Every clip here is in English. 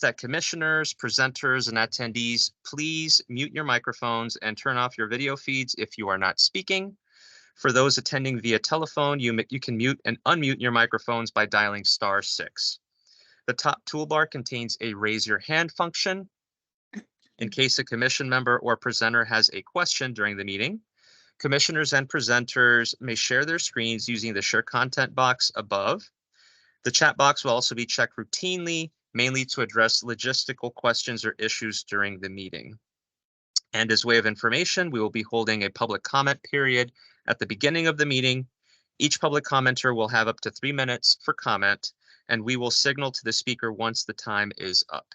that commissioners, presenters, and attendees please mute your microphones and turn off your video feeds if you are not speaking. For those attending via telephone, you can mute and unmute your microphones by dialing *6. The top toolbar contains a raise your hand function in case a commission member or presenter has a question during the meeting. Commissioners and presenters may share their screens using the share content box above. The chat box will also be checked routinely, mainly to address logistical questions or issues during the meeting. And as way of information, we will be holding a public comment period at the beginning of the meeting. Each public commenter will have up to 3 minutes for comment, and we will signal to the speaker once the time is up.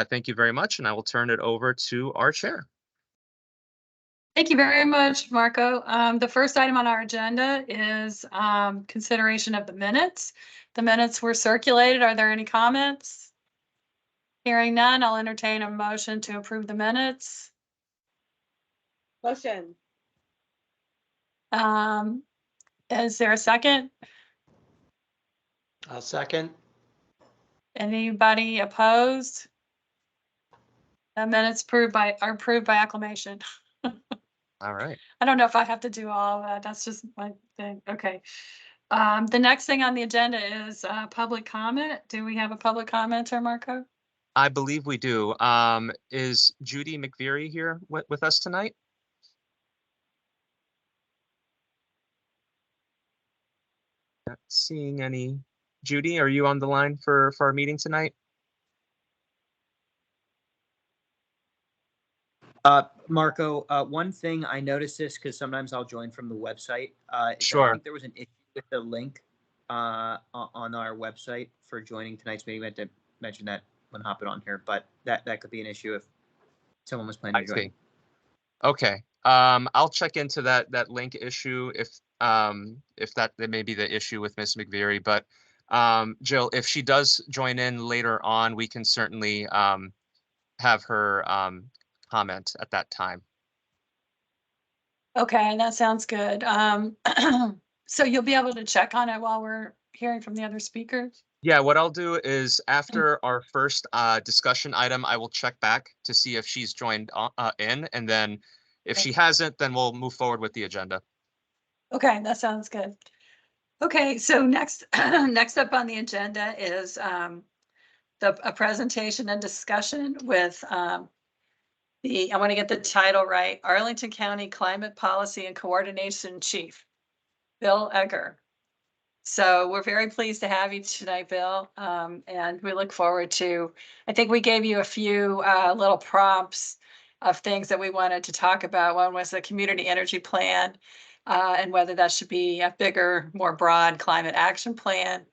Thank you very much, and I will turn it over to our chair. Thank you very much, Marco. The first item on our agenda is consideration of the minutes. The minutes were circulated. Are there any comments? Hearing none, I'll entertain a motion to approve the minutes. Motion. Is there a second? I'll second. Anybody opposed? The minutes are approved by acclamation. All right. I don't know if I have to do all of that. That's just my thing. Okay. The next thing on the agenda is public comment. Do we have a public commenter, Marco? I believe we do. Is Judy McVeary here with us tonight? Not seeing any. Judy, are you on the line for our meeting tonight? Marco, one thing I noticed this because sometimes I'll join from the website. Sure. I think there was an issue with the link on our website for joining tonight's meeting. I meant to mention that when hopping on here, but that could be an issue if someone was planning to join. Okay. I'll check into that link issue if that may be the issue with Miss McVeary. But Jill, if she does join in later on, we can certainly have her comment at that time. Okay, that sounds good. So you'll be able to check on it while we're hearing from the other speakers? Yeah, what I'll do is after our first discussion item, I will check back to see if she's joined in, and then if she hasn't, then we'll move forward with the agenda. Okay, that sounds good. Okay, so next up on the agenda is a presentation and discussion with I want to get the title right, Arlington County Climate Policy and Coordination Chief, Bill Egger. So we're very pleased to have you tonight, Bill, and we look forward to, I think we gave you a few little prompts of things that we wanted to talk about. One was the community energy plan and whether that should be a bigger, more broad climate action plan.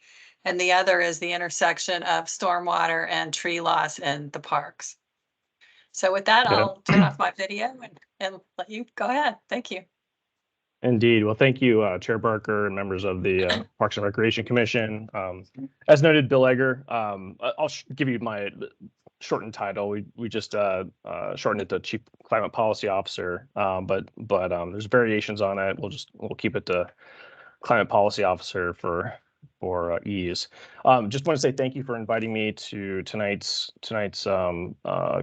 And the other is the intersection of stormwater and tree loss in the parks. So with that, I'll turn off my video and let you go ahead. Thank you. Indeed. Well, thank you, Chair Barker and members of the Parks and Recreation Commission. As noted, Bill Egger. I'll give you my shortened title. We just shortened it to Chief Climate Policy Officer, but there's variations on it. We'll keep it to Climate Policy Officer for ease. Just want to say thank you for inviting me to tonight's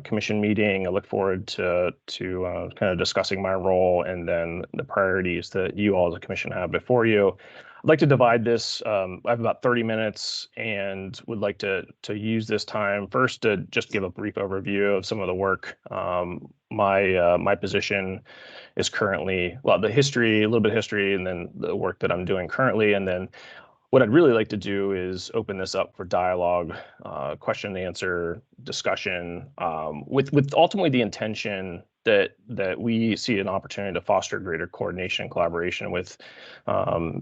commission meeting. I look forward to kind of discussing my role and then the priorities that you all as a commission have before you. I'd like to divide this. I have about 30 minutes and would like to use this time first to just give a brief overview of some of the work. My position is currently, well, a little bit of history, and then the work that I'm doing currently, and then what I'd really like to do is open this up for dialogue, question and answer, discussion, with ultimately the intention that we see an opportunity to foster greater coordination and collaboration with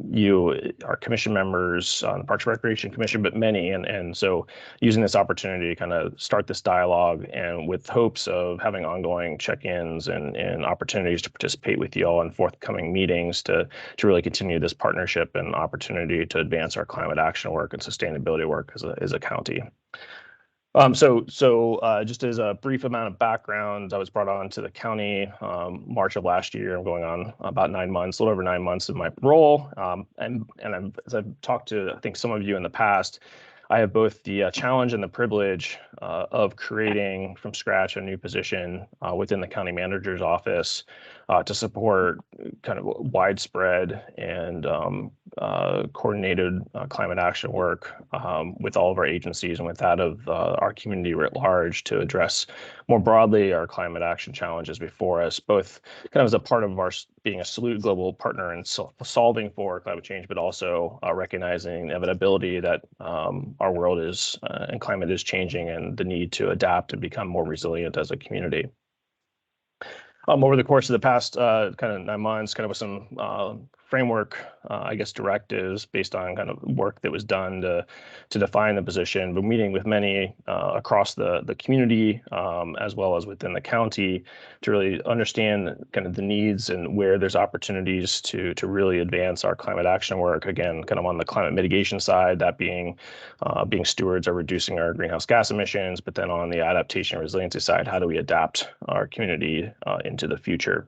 you, our commission members on the Parks and Recreation Commission, but many. And so using this opportunity to kind of start this dialogue and with hopes of having ongoing check-ins and opportunities to participate with you all in forthcoming meetings to really continue this partnership and opportunity to advance our climate action work and sustainability work as a county. So just as a brief amount of background, I was brought on to the county March of last year. I'm going on about 9 months, a little over 9 months in my role. And as I've talked to, I think, some of you in the past, I have both the challenge and the privilege of creating from scratch a new position within the county manager's office to support kind of widespread and coordinated climate action work with all of our agencies and with that of our community writ large to address more broadly our climate action challenges before us, both kind of as a part of our being a global partner in solving for climate change, but also recognizing the inevitability that our world is and climate is changing and the need to adapt and become more resilient as a community. Over the course of the past kind of 9 months, kind of with some framework, I guess, directives based on kind of work that was done to define the position, but meeting with many across the community as well as within the county to really understand kind of the needs and where there's opportunities to really advance our climate action work. Again, kind of on the climate mitigation side, that being stewards of reducing our greenhouse gas emissions, but then on the adaptation and resiliency side, how do we adapt our community into the future?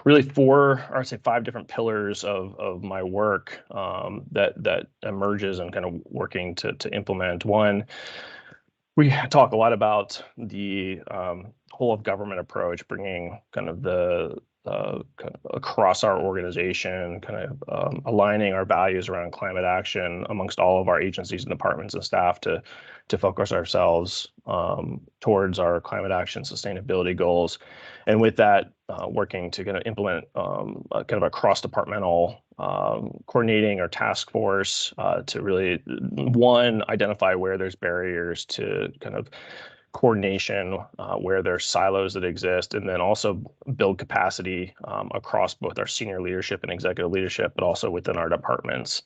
Really 4, or I'd say 5 different pillars of my work that emerges and kind of working to implement. One, we talk a lot about the whole of government approach, bringing kind of the kind of across our organization, kind of aligning our values around climate action amongst all of our agencies and departments and staff to focus ourselves towards our climate action sustainability goals. And with that, working to kind of implement kind of a cross-departmental coordinating our task force to really, one, identify where there's barriers to kind of coordination, where there's silos that exist, and then also build capacity across both our senior leadership and executive leadership, but also within our departments.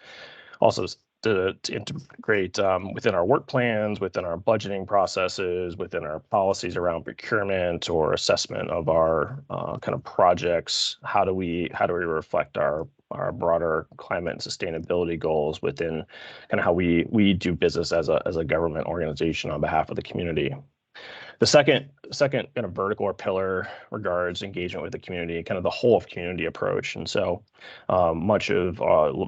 Also to integrate within our work plans, within our budgeting processes, within our policies around procurement or assessment of our kind of projects. How do we reflect our broader climate and sustainability goals within kind of how we do business as a government organization on behalf of the community? The second kind of vertical or pillar regards engagement with the community, kind of the whole of community approach. And so much of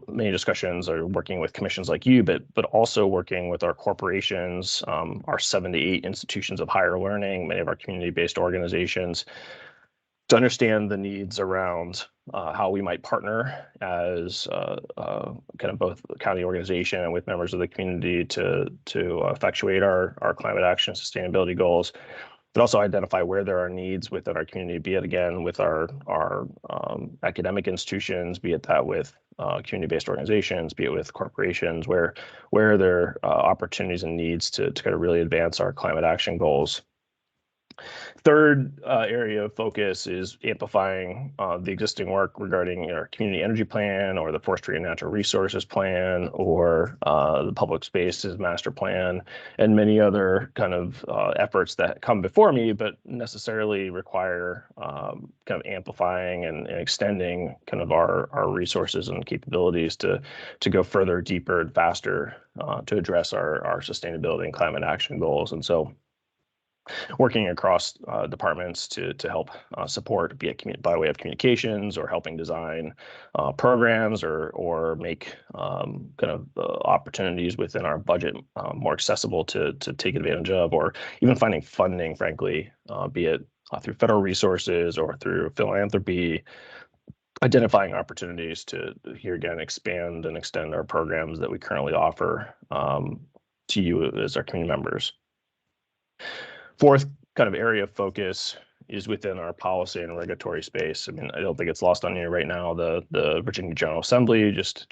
many discussions are working with commissions like you, but also working with our corporations, our 7 to 8 institutions of higher learning, many of our community-based organizations, to understand the needs around how we might partner as kind of both the county organization and with members of the community to effectuate our climate action sustainability goals, but also identify where there are needs within our community, be it again with our academic institutions, be it that with community-based organizations, be it with corporations, where there are opportunities and needs to kind of really advance our climate action goals. Third area of focus is amplifying the existing work regarding our community energy plan or the forestry and natural resources plan or the public spaces master plan and many other kind of efforts that come before me, but necessarily require kind of amplifying and extending kind of our resources and capabilities to go further, deeper, and faster to address our sustainability and climate action goals. And so working across departments to help support, be it by way of communications or helping design programs or make kind of opportunities within our budget more accessible to take advantage of, or even finding funding, frankly, be it through federal resources or through philanthropy, identifying opportunities to, here again, expand and extend our programs that we currently offer to you as our community members. Fourth kind of area of focus is within our policy and regulatory space. I mean, I don't think it's lost on you right now. The Virginia General Assembly just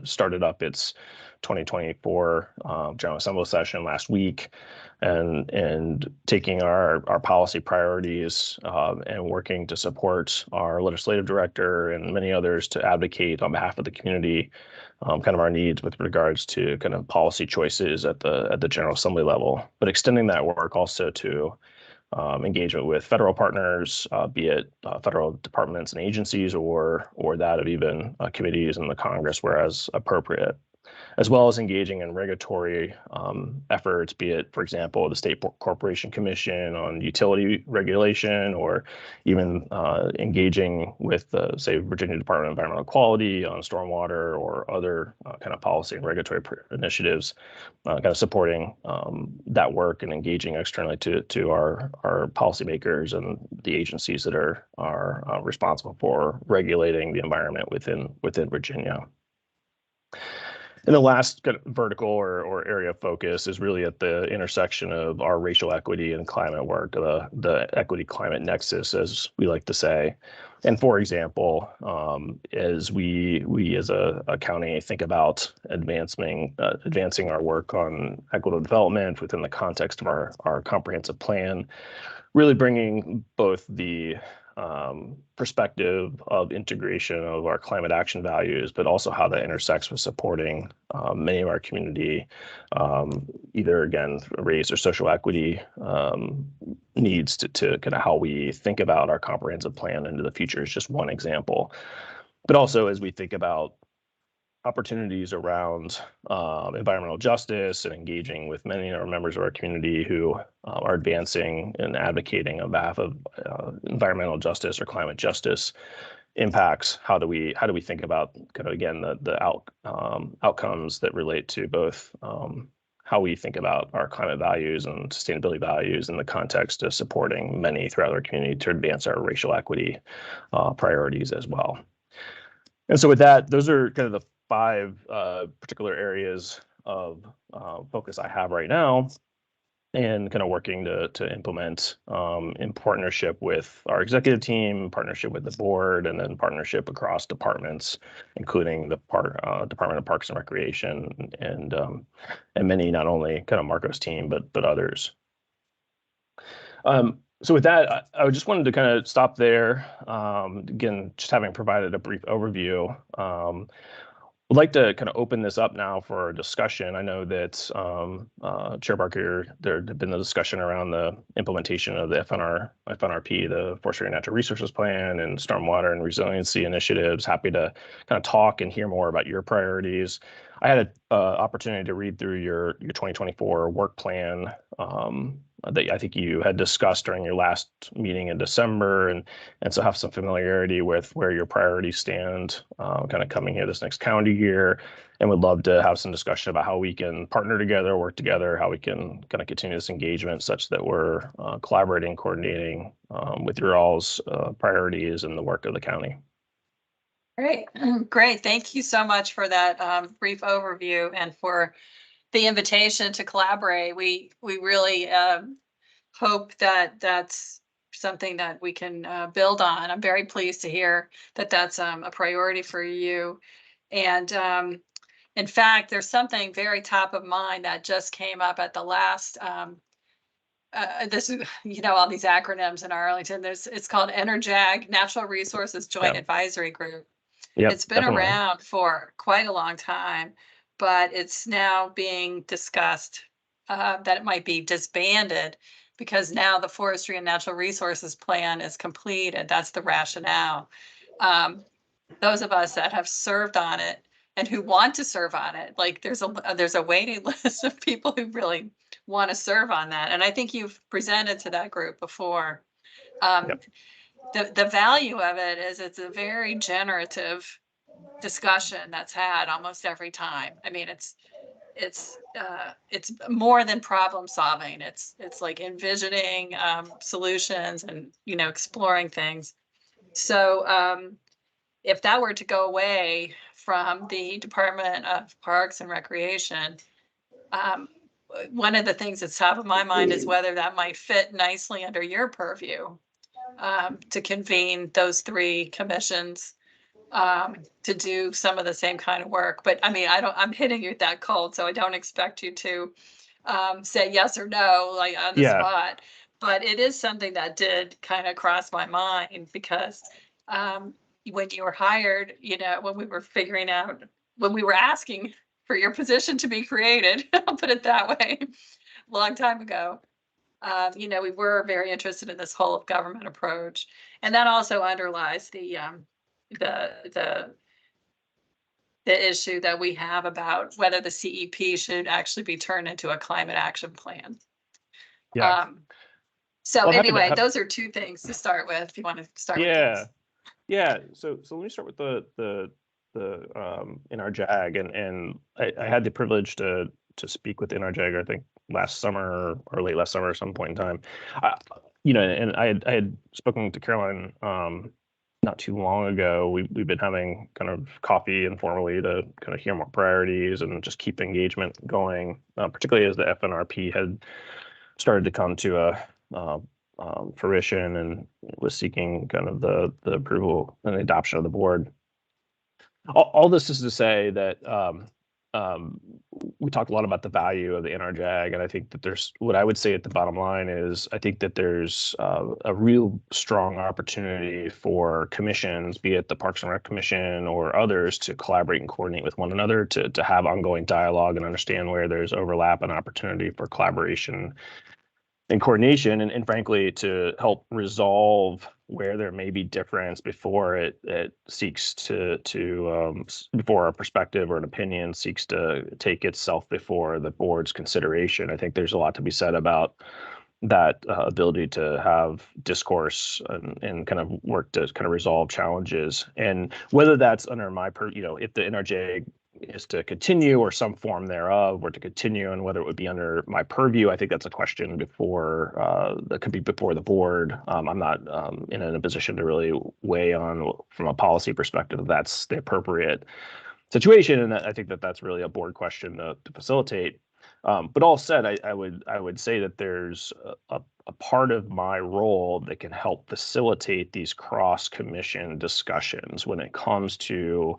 started up its 2024 General Assembly session last week, and taking our policy priorities and working to support our legislative director and many others to advocate on behalf of the community kind of our needs with regards to kind of policy choices at the General Assembly level, but extending that work also to engagement with federal partners, be it federal departments and agencies or that of even committees in the Congress, whereas appropriate. as well as engaging in regulatory efforts, be it, for example, the State Corporation Commission on utility regulation, or even engaging with, say, Virginia Department of Environmental Quality on stormwater or other kind of policy and regulatory initiatives, kind of supporting that work and engaging externally to our policymakers and the agencies that are responsible for regulating the environment within Virginia. And the last kind of vertical or area of focus is really at the intersection of our racial equity and climate work, the equity climate nexus, as we like to say. And for example, as we as a county think about advancing our work on equitable development within the context of our comprehensive plan, really bringing both the perspective of integration of our climate action values, but also how that intersects with supporting many of our community, either again, race or social equity needs to kind of how we think about our comprehensive plan into the future is just one example. But also as we think about opportunities around environmental justice and engaging with many of our members of our community who are advancing and advocating on behalf of environmental justice or climate justice impacts. How do we think about kind of again the outcomes that relate to both how we think about our climate values and sustainability values in the context of supporting many throughout our community to advance our racial equity priorities as well. And so with that, those are kind of the 5 particular areas of focus I have right now, and kind of working to implement in partnership with our executive team, partnership with the board, and then partnership across departments, including the Department of Parks and Recreation and many, not only kind of Marco's team, but others. So with that, I just wanted to kind of stop there. Again, just having provided a brief overview, would like to kind of open this up now for a discussion. I know that Chair Barker, there had been a discussion around the implementation of the FNRP, the Forestry and Natural Resources Plan, and stormwater and resiliency initiatives. Happy to kind of talk and hear more about your priorities. I had an opportunity to read through your 2024 work plan that I think you had discussed during your last meeting in December, and so have some familiarity with where your priorities stand kind of coming here this next calendar year, and would love to have some discussion about how we can partner together, work together, how we can kind of continue this engagement such that we're collaborating, coordinating with your all's priorities and the work of the county. Great, great. Thank you so much for that brief overview and for the invitation to collaborate. We really hope that that's something that we can build on. I'm very pleased to hear that that's a priority for you. And in fact, there's something very top of mind that just came up at the last this, all these acronyms in Arlington. It's called NRJAG, Natural Resources Joint Advisory Group. Yep, it's been around for quite a long time, but it's now being discussed that it might be disbanded because now the Forestry and Natural Resources Plan is completed. That's the rationale. Those of us that have served on it and who want to serve on it, like there's a waiting list of people who really want to serve on that. And I think you've presented to that group before. Yep. The value of it is it's a very generative discussion that's had almost every time. I mean, it's more than problem solving. It's like envisioning solutions and exploring things. So if that were to go away from the Department of Parks and Recreation, one of the things that's top of my mind is whether that might fit nicely under your purview. To convene those 3 commissions to do some of the same kind of work. But I mean, I'm hitting you that cold, so I don't expect you to say yes or no, like on the spot. But it is something that did kind of cross my mind because when you were hired, when we were figuring out, when we were asking for your position to be created, I'll put it that way, a long time ago. We were very interested in this whole of government approach, and that also underlies the the issue that we have about whether the CEP should actually be turned into a climate action plan. Yeah. So Well, I'm happy to anyway, have- those are two things to start with, if you want to start with Yeah. those. Yeah. So let me start with the NRJAG, and I had the privilege to speak with NRJAG, I think last summer or late last summer, at some point in time. And I had spoken to Caroline not too long ago. We've been having kind of coffee informally to kind of hear more priorities and just keep engagement going, particularly as the FNRP had started to come to a fruition and was seeking kind of the approval and the adoption of the board. All this is to say that we talked a lot about the value of the NRJAG, and I think that there's, what I would say at the bottom line is, I think that there's a real strong opportunity for commissions, be it the Parks and Rec Commission or others, to collaborate and coordinate with one another, to have ongoing dialogue and understand where there's overlap and opportunity for collaboration and coordination, and frankly, to help resolve where there may be difference before it seeks before a perspective or an opinion seeks to take itself before the board's consideration. I think there's a lot to be said about that ability to have discourse and kind of work to kind of resolve challenges. And whether that's under my if the NRJ is to continue or some form thereof, or to continue, and whether it would be under my purview, I think that's a question that could be before the board. I'm not in a position to really weigh on from a policy perspective if that's the appropriate situation, and I think that that's really a board question to facilitate. But all said, I would say that there's a part of my role that can help facilitate these cross-commission discussions when it comes to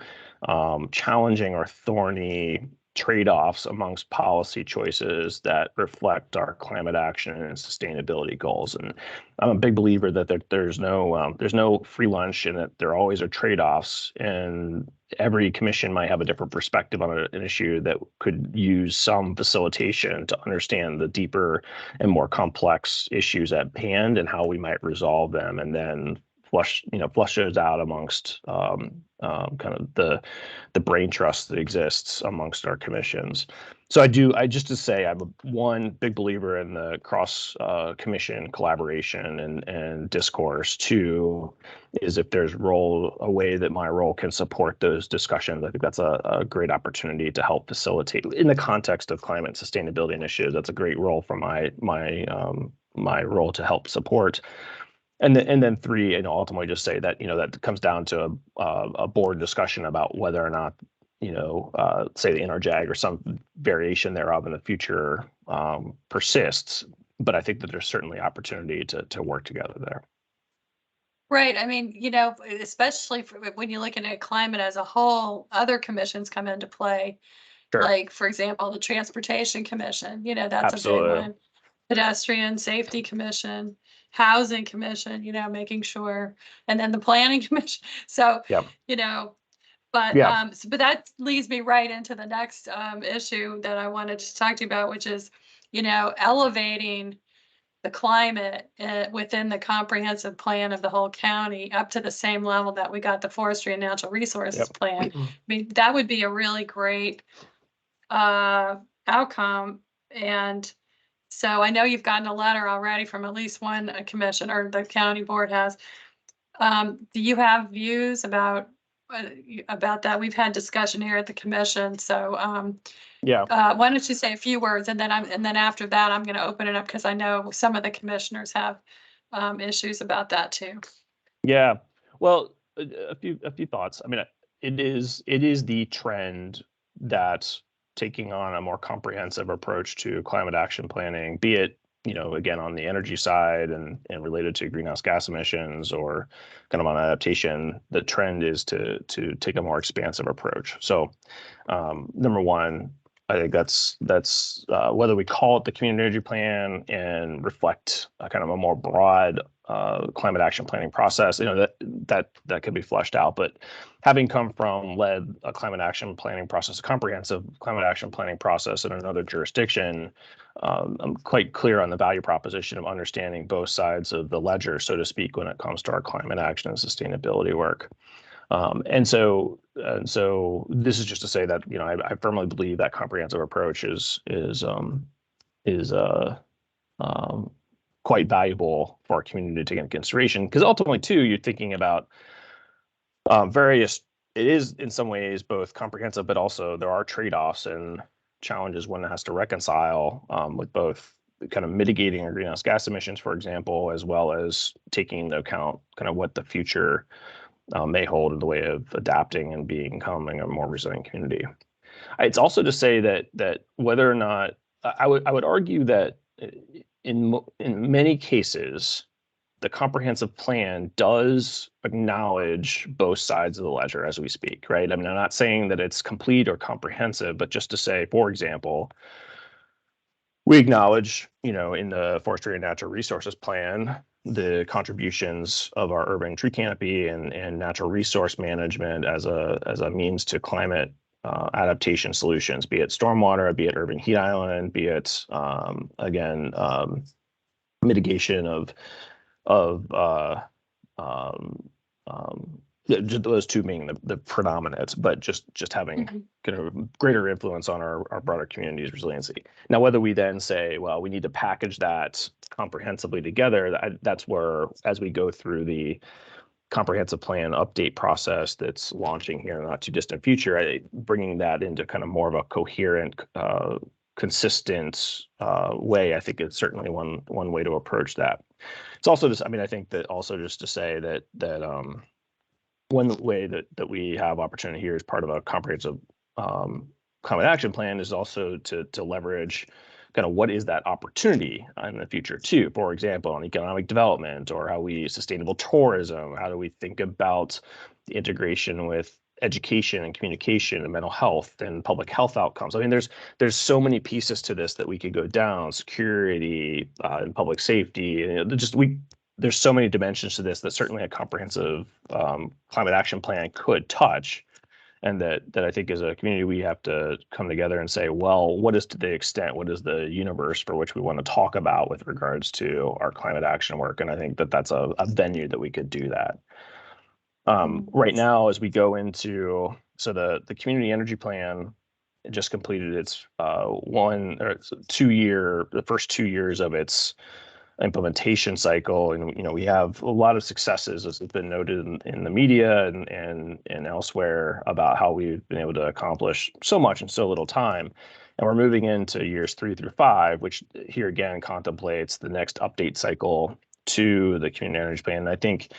challenging or thorny trade-offs amongst policy choices that reflect our climate action and sustainability goals. And I'm a big believer that there's no free lunch, and that there always are trade-offs, and every commission might have a different perspective on an issue that could use some facilitation to understand the deeper and more complex issues at hand and how we might resolve them, and then flush those out amongst kind of the brain trust that exists amongst our commissions. So just to say, I'm one big believer in the cross commission collaboration and discourse. Two is, if there's a way that my role can support those discussions, I think that's a great opportunity to help facilitate in the context of climate sustainability initiatives. That's a great role for my role to help support. And then three, ultimately just say that, that comes down to a board discussion about whether or not, say the NRJAG or some variation thereof in the future persists. But I think that there's certainly opportunity to work together there. Right. I mean, especially when you're looking at climate as a whole, other commissions come into play. Sure. Like, for example, the Transportation Commission, that's Absolutely. a big one. Pedestrian Safety Commission, Housing Commission, making sure, and then the Planning Commission. So, Yep. But Yeah. but that leads me right into the next issue that I wanted to talk to you about, which is, elevating the climate within the comprehensive plan of the whole county up to the same level that we got the forestry and natural resources plan. I mean, that would be a really great outcome. And so I know you've gotten a letter already from at least one commission, or the county board has. Do you have views about that? We've had discussion here at the commission. So why don't you say a few words, and then after that, I'm going to open it up, because I know some of the commissioners have issues about that too. Yeah. Well, a few thoughts. I mean, it is the trend that taking on a more comprehensive approach to climate action planning, be it, again, on the energy side and related to greenhouse gas emissions, or kind of on adaptation, the trend is to take a more expansive approach. So number one, I think that's whether we call it the community energy plan and reflect kind of a more broad climate action planning process, that could be fleshed out. But having led a climate action planning process, a comprehensive climate action planning process in another jurisdiction, I'm quite clear on the value proposition of understanding both sides of the ledger, so to speak, when it comes to our climate action and sustainability work. And so this is just to say that, I firmly believe that comprehensive approach is quite valuable for our community to take into consideration, because ultimately too, you're thinking about various, it is in some ways both comprehensive, but also there are trade-offs and challenges one has to reconcile with both kind of mitigating our greenhouse gas emissions, for example, as well as taking into account kind of what the future may hold in the way of adapting and becoming a more resilient community. It's also to say that whether or not I would argue that in many cases, the comprehensive plan does acknowledge both sides of the ledger as we speak, right? I mean, I'm not saying that it's complete or comprehensive, but just to say, for example, we acknowledge, in the Forestry and Natural Resources Plan, the contributions of our urban tree canopy and natural resource management as a means to climate adaptation solutions, be it stormwater, be it urban heat island, be it mitigation of those two being the predominant, but just having kind of greater influence on our broader community's resiliency. Now, whether we then say, well, we need to package that comprehensively together, that's where, as we go through the comprehensive plan update process that's launching here in the not too distant future, bringing that into kind of more of a coherent, consistent way, I think is certainly one way to approach that. It's also just, I think that also just to say that one way that we have opportunity here as part of a comprehensive climate action plan is also to leverage kind of what is that opportunity in the future too. For example, on economic development, or how we sustainable tourism, how do we think about the integration with education and communication and mental health and public health outcomes. I mean, there's so many pieces to this that we could go down, security and public safety, and there's so many dimensions to this that certainly a comprehensive climate action plan could touch. And that I think as a community, we have to come together and say, well, what is to the extent, what is the universe for which we want to talk about with regards to our climate action work? And I think that that's a venue that we could do that. Right now, as we go into, so the community energy plan just completed its the first 2 years of its implementation cycle, and we have a lot of successes, as has been noted in the media and elsewhere, about how we've been able to accomplish so much in so little time. And we're moving into years 3 through 5, which here again contemplates the next update cycle to the community energy plan. And I think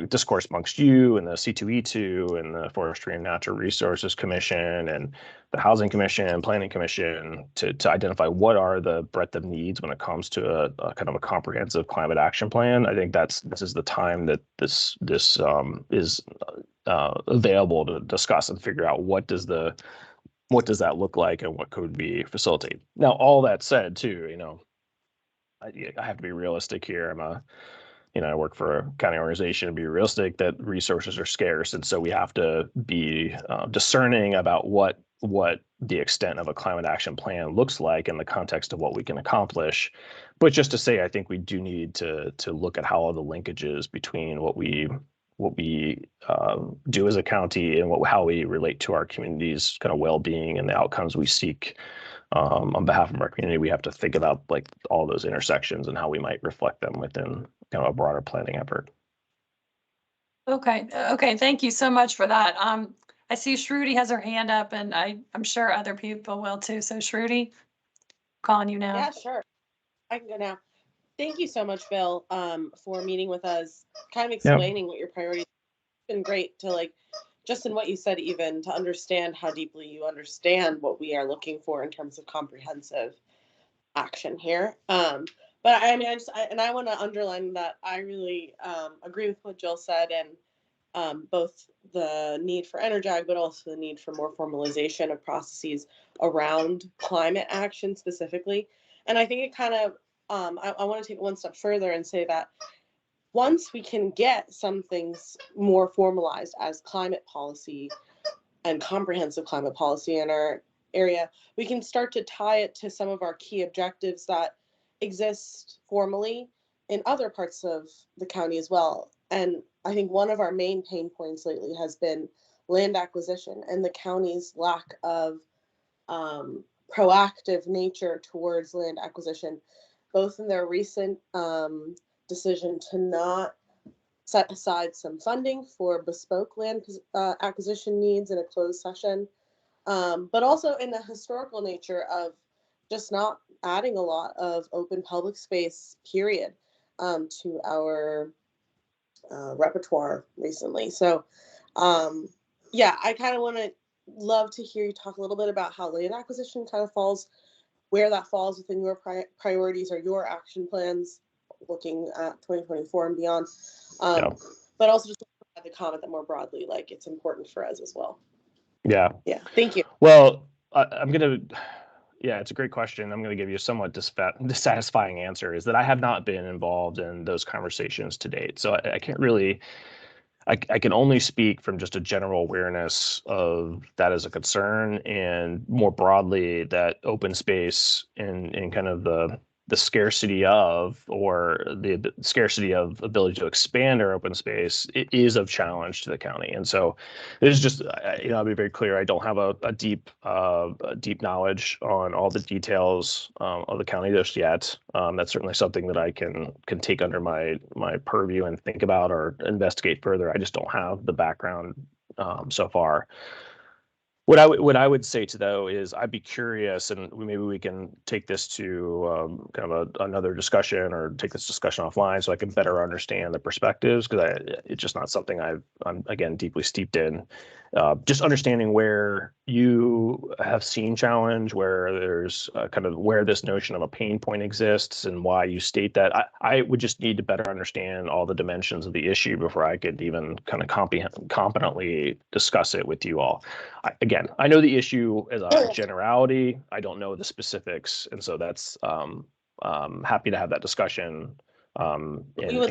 discourse amongst you and the C2E2 and the Forestry and Natural Resources Commission and the Housing Commission and Planning Commission to identify what are the breadth of needs when it comes to a kind of a comprehensive climate action plan. I think this is the time that this is available to discuss and figure out what does that look like and what could we facilitate. Now, all that said, too, I have to be realistic here. I work for a county organization, and be realistic that resources are scarce. And so we have to be discerning about what the extent of a climate action plan looks like in the context of what we can accomplish. But just to say, I think we do need to look at how all the linkages between what we do as a county and how we relate to our community's kind of well-being and the outcomes we seek on behalf of our community. We have to think about like all those intersections and how we might reflect them within kind of a broader planning effort. Okay. Thank you so much for that. I see Shruti has her hand up, and I'm sure other people will too. So Shruti, calling you now. Yeah, sure. I can go now. Thank you so much, Bill, for meeting with us, kind of explaining what your priorities. It's been great to just in what you said, even to understand how deeply you understand what we are looking for in terms of comprehensive action here. But I want to underline that I really agree with what Jill said, and both the need for Energag, but also the need for more formalization of processes around climate action specifically. And I think it kind of, I want to take it one step further and say that once we can get some things more formalized as climate policy and comprehensive climate policy in our area, we can start to tie it to some of our key objectives that exist formally in other parts of the county as well. And I think one of our main pain points lately has been land acquisition and the county's lack of proactive nature towards land acquisition, both in their recent decision to not set aside some funding for bespoke land acquisition needs in a closed session, but also in the historical nature of just not adding a lot of open public space, period, to our repertoire recently. So, yeah, I kind of love to hear you talk a little bit about how land acquisition kind of falls, where that falls within your priorities or your action plans looking at 2024 and beyond. But also just the comment that more broadly, like, it's important for us as well. Yeah. Yeah. Thank you. Well, yeah, it's a great question. I'm going to give you a somewhat dissatisfying answer, is that I have not been involved in those conversations to date. So I can't really, I can only speak from just a general awareness of that as a concern, and more broadly that open space and kind of the scarcity of, or the scarcity of ability to expand our open space, it is of challenge to the county. And so this is just, I'll be very clear. I don't have a deep knowledge on all the details of the county just yet. That's certainly something that I can take under my purview and think about or investigate further. I just don't have the background so far. What I would say to though is I'd be curious, and maybe we can take this to kind of another discussion, or take this discussion offline, so I can better understand the perspectives, because it's just not something I'm again deeply steeped in. Just understanding where you have seen challenge, where there's kind of where this notion of a pain point exists, and why you state that. I would just need to better understand all the dimensions of the issue before I could even kind of competently discuss it with you all. Again, I know the issue as a generality. I don't know the specifics, and so that's happy to have that discussion and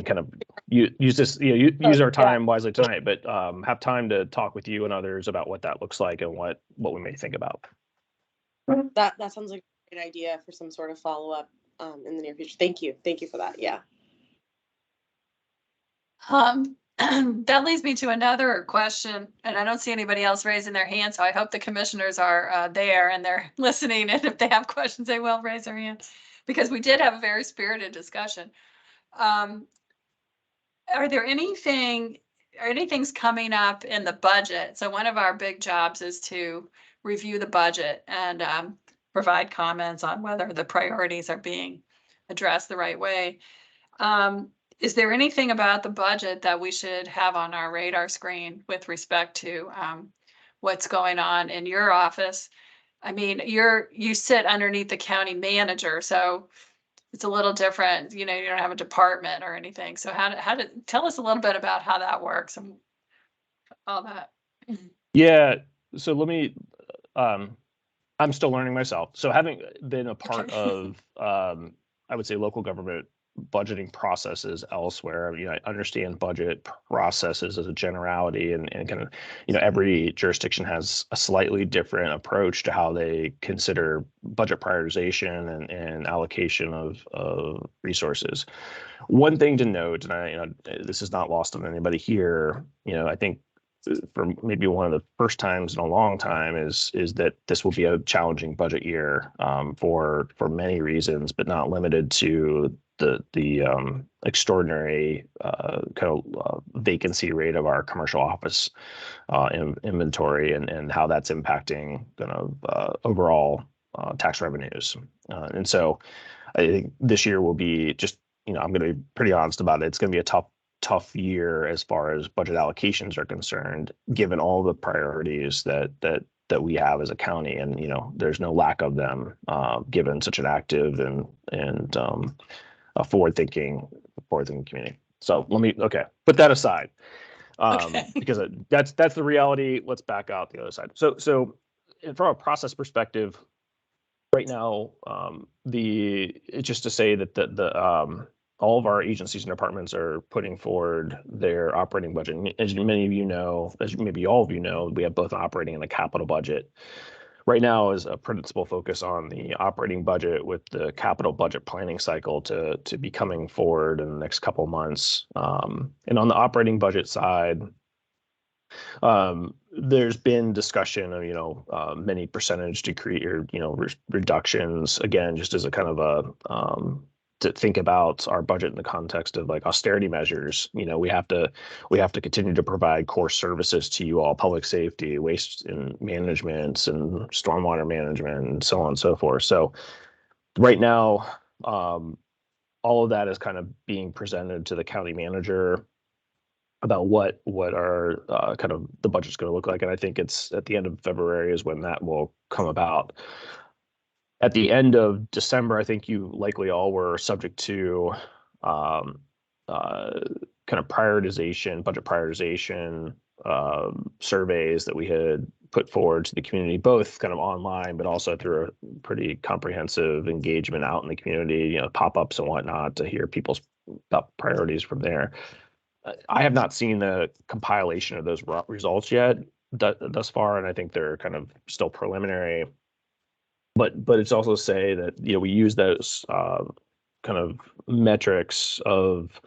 kind of use this, use our time wisely tonight, but have time to talk with you and others about what that looks like and what we may think about. That sounds like a great idea for some sort of follow-up in the near future. Thank you for that. Yeah. That leads me to another question, and I don't see anybody else raising their hand, so I hope the commissioners are there and they're listening, and if they have questions, they will raise their hand, because we did have a very spirited discussion. Are there anything's coming up in the budget? So one of our big jobs is to review the budget and provide comments on whether the priorities are being addressed the right way. Is there anything about the budget that we should have on our radar screen with respect to what's going on in your office? I mean, you sit underneath the county manager, so it's a little different. You don't have a department or anything. So tell us a little bit about how that works and all that. Yeah. So let me, I'm still learning myself. So having been a part of, I would say, local government budgeting processes elsewhere, I understand budget processes as a generality, and kind of, every jurisdiction has a slightly different approach to how they consider budget prioritization and allocation of resources. One thing to note, and this is not lost on anybody here, I think for maybe one of the first times in a long time is that this will be a challenging budget year for many reasons, but not limited to the extraordinary kind of vacancy rate of our commercial office inventory, and how that's impacting kind of overall tax revenues. And so I think this year will be just, I'm going to be pretty honest about it. It's going to be a tough year as far as budget allocations are concerned, given all the priorities that we have as a county, and there's no lack of them given such an active and a forward-thinking community. So let me put that aside, because that's the reality. Let's back out the other side. So from a process perspective, right now, it's just to say that all of our agencies and departments are putting forward their operating budget. And as many of you know, as maybe all of you know, we have both operating and a capital budget. right now is a principal focus on the operating budget, with the capital budget planning cycle to be coming forward in the next couple months. And on the operating budget side, there's been discussion of, many percentage decrease or, reductions, again, just as a kind of a, to think about our budget in the context of like austerity measures. We have to continue to provide core services to you all: public safety, waste and management, and stormwater management, and so on and so forth. So right now, all of that is kind of being presented to the county manager about what our kind of the budget's going to look like. And I think it's at the end of February is when that will come about. At the end of December, I think you likely all were subject to kind of budget prioritization surveys that we had put forward to the community, both kind of online, but also through a pretty comprehensive engagement out in the community, pop-ups and whatnot, to hear people's priorities from there. I have not seen the compilation of those results yet thus far, and I think they're kind of still preliminary. But it's also say that we use those kind of metrics of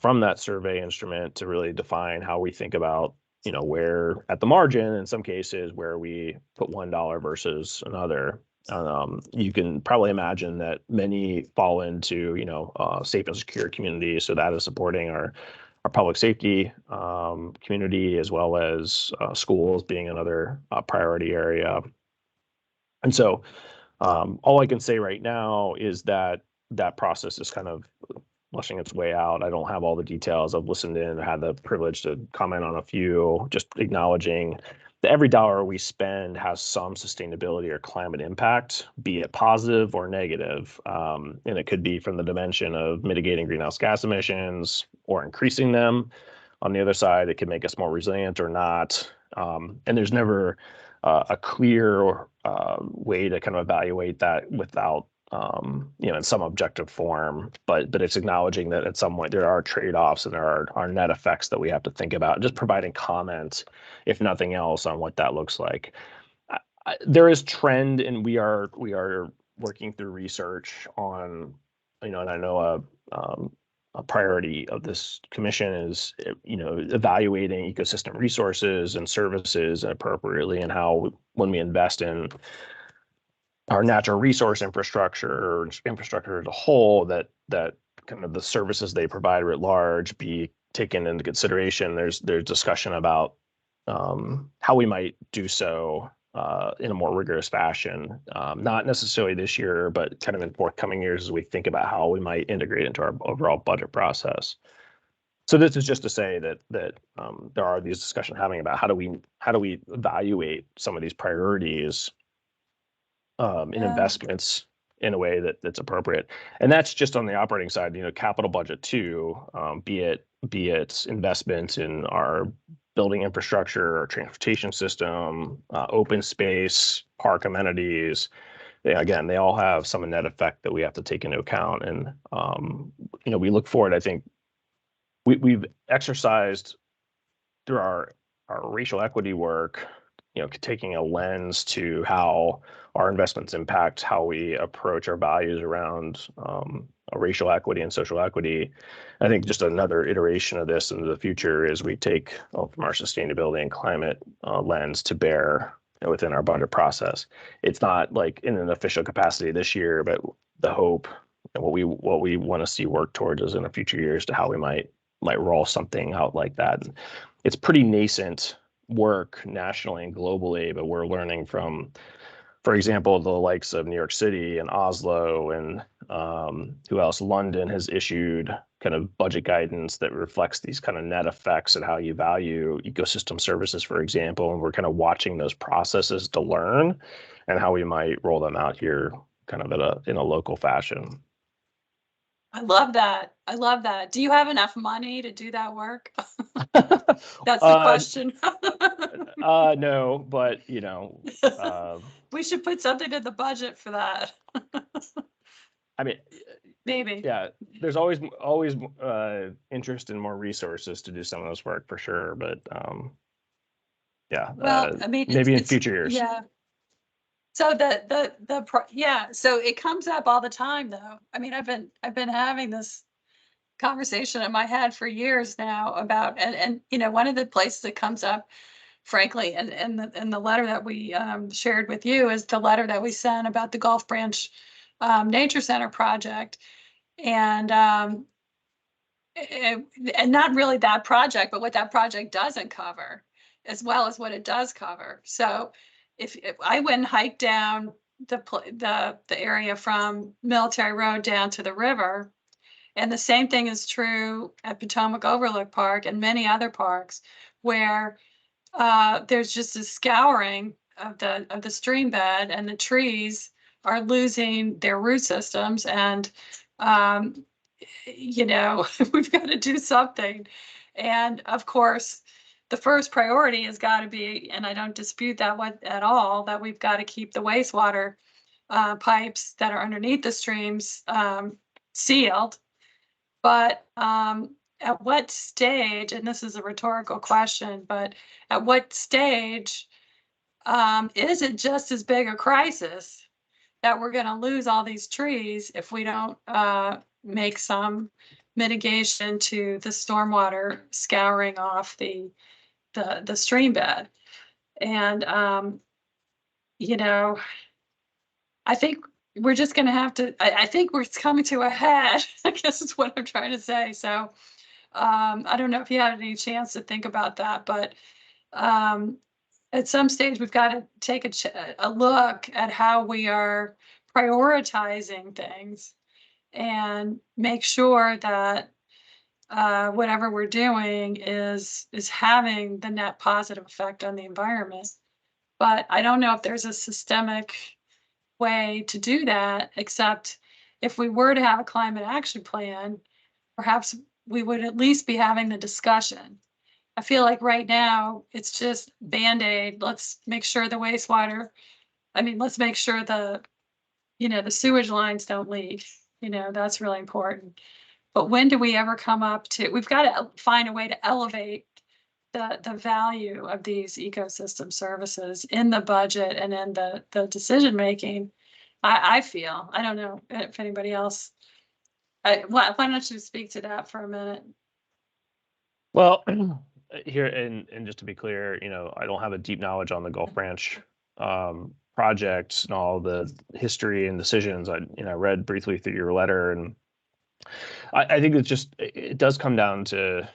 from that survey instrument to really define how we think about where at the margin, in some cases, where we put $1 versus another. You can probably imagine that many fall into safe and secure communities, so that is supporting our public safety community, as well as schools being another priority area. And so all I can say right now is that that process is kind of flushing its way out. I don't have all the details. I've listened in, had the privilege to comment on a few, just acknowledging that every dollar we spend has some sustainability or climate impact, be it positive or negative. And it could be from the dimension of mitigating greenhouse gas emissions or increasing them. On the other side, it can make us more resilient or not. And there's never a clear way to kind of evaluate that without in some objective form, but it's acknowledging that at some point there are trade-offs and there are net effects that we have to think about, just providing comment, if nothing else, on what that looks like. There is trend, and we are working through research on, and I know a priority of this commission is, evaluating ecosystem resources and services appropriately, and how when we invest in our natural resource infrastructure or infrastructure as a whole, that kind of the services they provide writ large be taken into consideration. There's discussion about how we might do so in a more rigorous fashion, not necessarily this year, but kind of in forthcoming years as we think about how we might integrate into our overall budget process. So this is just to say that there are these discussions having about how do we evaluate some of these priorities in investments in a way that's appropriate. And that's just on the operating side. Capital budget too, be it investments in our building infrastructure, our transportation system, open space, park amenities. Again, they all have some net effect that we have to take into account. And we look forward. I think we've exercised through our racial equity work, taking a lens to how our investments impact how we approach our values around racial equity and social equity. I think just another iteration of this into the future is we take from our sustainability and climate lens to bear within our budget process. It's not like in an official capacity this year, but the hope and what we want to see work towards is in the future years to how we might roll something out like that. It's pretty nascent work nationally and globally, but we're learning from, for example, the likes of New York City and Oslo and who else? London has issued kind of budget guidance that reflects these kind of net effects and how you value ecosystem services, for example. And we're kind of watching those processes to learn and how we might roll them out here kind of in a local fashion. I love that. Do you have enough money to do that work? That's the question. No, but we should put something in the budget for that. I mean, maybe. Yeah, there's always interest in more resources to do some of this work for sure, but yeah. Well, I mean, maybe in future years. Yeah. So yeah, so it comes up all the time though. I mean, I've been having this conversation in my head for years now about, and you know, one of the places that comes up, frankly, and in the letter that we shared with you is the letter that we sent about the Gulf Branch Nature Center project. And and not really that project, but what that project doesn't cover, as well as what it does cover. So if I went and hiked down the area from Military Road down to the river, and the same thing is true at Potomac Overlook Park and many other parks, where there's just a scouring of the stream bed, and the trees are losing their root systems, and um, you know, we've got to do something. And of course, the first priority has got to be, and I don't dispute that one at all, that we've got to keep the wastewater pipes that are underneath the streams sealed. But at what stage, and this is a rhetorical question, but at what stage is it just as big a crisis that we're going to lose all these trees if we don't make some mitigation to the stormwater scouring off the stream bed? And you know, I think we're just going to have to. I think we're coming to a head. I guess is what I'm trying to say. So I don't know if you had any chance to think about that, but at some stage we've got to take a look at how we are prioritizing things and make sure that whatever we're doing is having the net positive effect on the environment. But I don't know if there's a systemic way to do that, except if we were to have a climate action plan, perhaps we would at least be having the discussion. I feel like right now it's just Band-Aid. Let's make sure the wastewater, I mean, let's make sure the, you know, the sewage lines don't leak. You know, that's really important. But when do we ever come up to, we've got to find a way to elevate the value of these ecosystem services in the budget and in the decision making. I feel, I don't know if anybody else, why don't you speak to that for a minute? Well, here and just to be clear, you know, I don't have a deep knowledge on the Gulf Branch projects and all the history and decisions. I read briefly through your letter, and I think it's just it does come down to,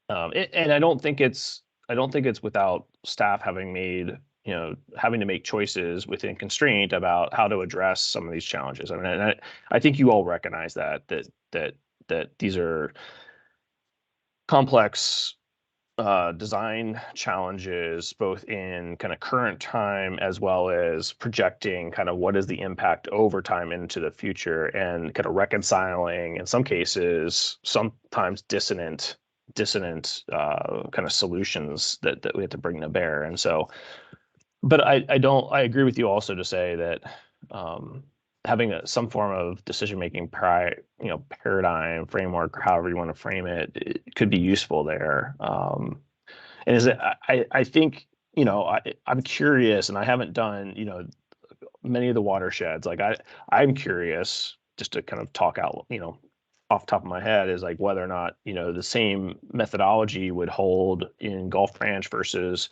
and I don't think it's without staff having made, you know, having to make choices within constraint about how to address some of these challenges. I mean, and I think you all recognize that these are complex design challenges, both in kind of current time as well as projecting kind of what is the impact over time into the future, and kind of reconciling, in some cases, sometimes dissonant kind of solutions that we have to bring to bear. And so, but I agree with you also to say that having some form of decision-making paradigm, framework, however you want to frame it, it could be useful there. And is it, I think, you know, I'm curious, and I haven't done, you know, many of the watersheds. Like I'm curious, just to kind of talk out, you know, off the top of my head, is like whether or not, you know, the same methodology would hold in Gulf Branch versus,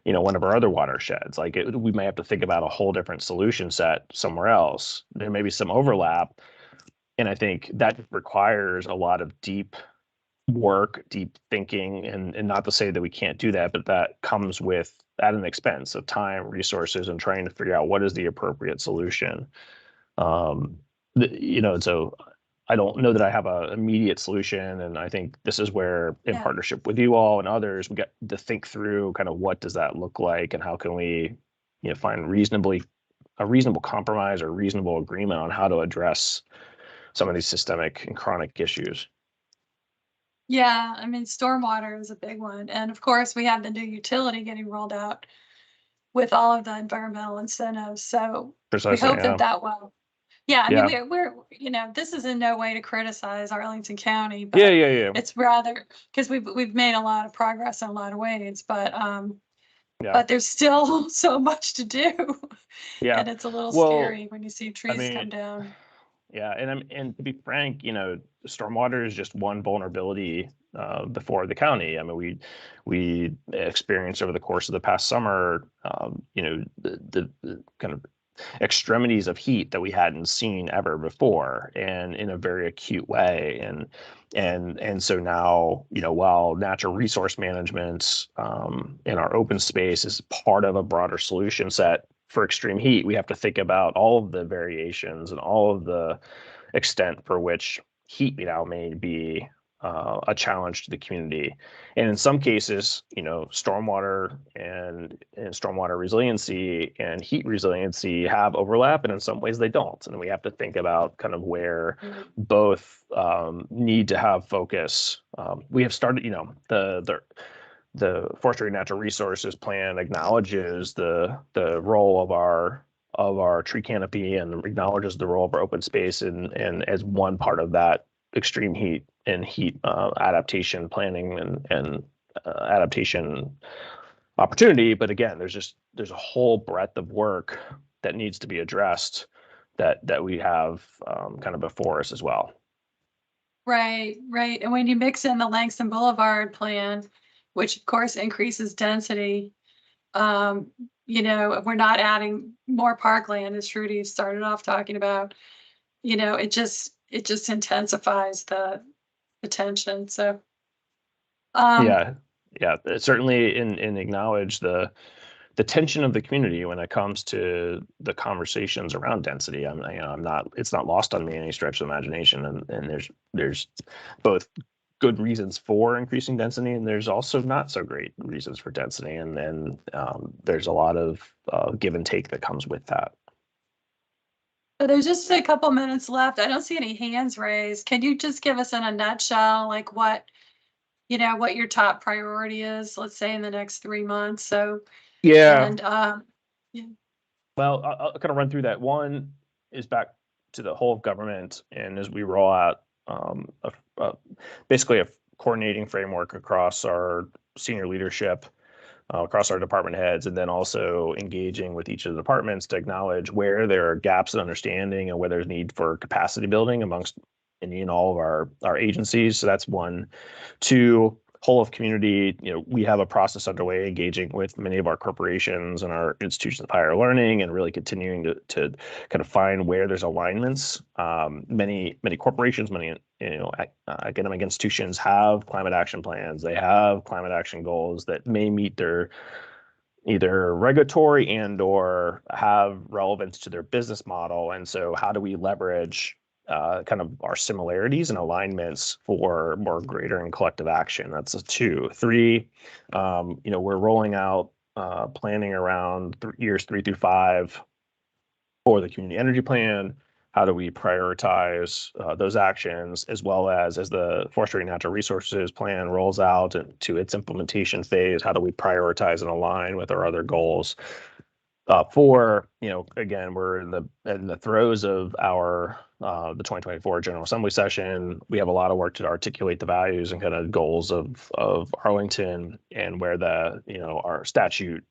you know, one of our other watersheds. Like we may have to think about a whole different solution set somewhere else. There may be some overlap, and I think that requires a lot of deep work, deep thinking, and not to say that we can't do that, but that comes at an expense of time, resources, and trying to figure out what is the appropriate solution. You know, so I don't know that I have an immediate solution, and I think this is where, in partnership with you all and others, we got to think through kind of what does that look like, and how can we, you know, find a reasonable compromise or reasonable agreement on how to address some of these systemic and chronic issues. Yeah, I mean, stormwater is a big one, and of course, we have the new utility getting rolled out with all of the environmental incentives. So Precisely, we hope that will. Yeah, I mean, Yeah. we're, you know, this is in no way to criticize Arlington County, but Yeah. it's rather because we've made a lot of progress in a lot of ways. But Yeah. but there's still so much to do. Yeah. And it's a little Well, scary when you see trees come down. yeah, and to be frank, stormwater is just one vulnerability before the county. I mean, we experienced over the course of the past summer, the kind of extremities of heat that we hadn't seen ever before, and in a very acute way. And so now, while natural resource management in our open space is part of a broader solution set for extreme heat, we have to think about all of the variations and all of the extent for which heat now may be a challenge to the community. And in some cases, stormwater and stormwater resiliency and heat resiliency have overlap, and in some ways they don't. And we have to think about kind of where both need to have focus. We have started, the Forestry and Natural Resources Plan acknowledges the role of our tree canopy and acknowledges the role of our open space and as one part of that extreme heat and heat adaptation planning and adaptation opportunity. But again, there's a whole breadth of work that needs to be addressed that we have kind of before us as well. Right, right. And when you mix in the Langston Boulevard plan, which of course increases density, we're not adding more parkland, as Trudy started off talking about. It just intensifies the tension. So Yeah, certainly and acknowledge the tension of the community when it comes to the conversations around density. It's not lost on me any stretch of the imagination, and there's both good reasons for increasing density, and there's also not so great reasons for density, and there's a lot of give and take that comes with that. so there's just a couple minutes left. I don't see any hands raised. Can you just give us in a nutshell, like what your top priority is, let's say in the next 3 months? So yeah. And yeah. Well, I'll kind of run through that. One is back to the whole of government, and as we roll out basically a coordinating framework across our senior leadership, across our department heads, and then also engaging with each of the departments to acknowledge where there are gaps in understanding and where there's need for capacity building amongst in all of our agencies. So that's one. Two, whole of community, we have a process underway engaging with many of our corporations and our institutions of higher learning, and really continuing to kind of find where there's alignments. Many corporations, many academic institutions have climate action plans. They have climate action goals that may meet their either regulatory and or have relevance to their business model. And so how do we leverage kind of our similarities and alignments for more greater and collective action? That's a 2. 3, we're rolling out planning around years 3 through 5 for the community energy plan. How do we prioritize those actions, as well as the Forestry and Natural Resources Plan rolls out to its implementation phase? How do we prioritize and align with our other goals? 4, again, we're in the throes of our the 2024 General Assembly session. We have a lot of work to articulate the values and kind of goals of Arlington, and where our statute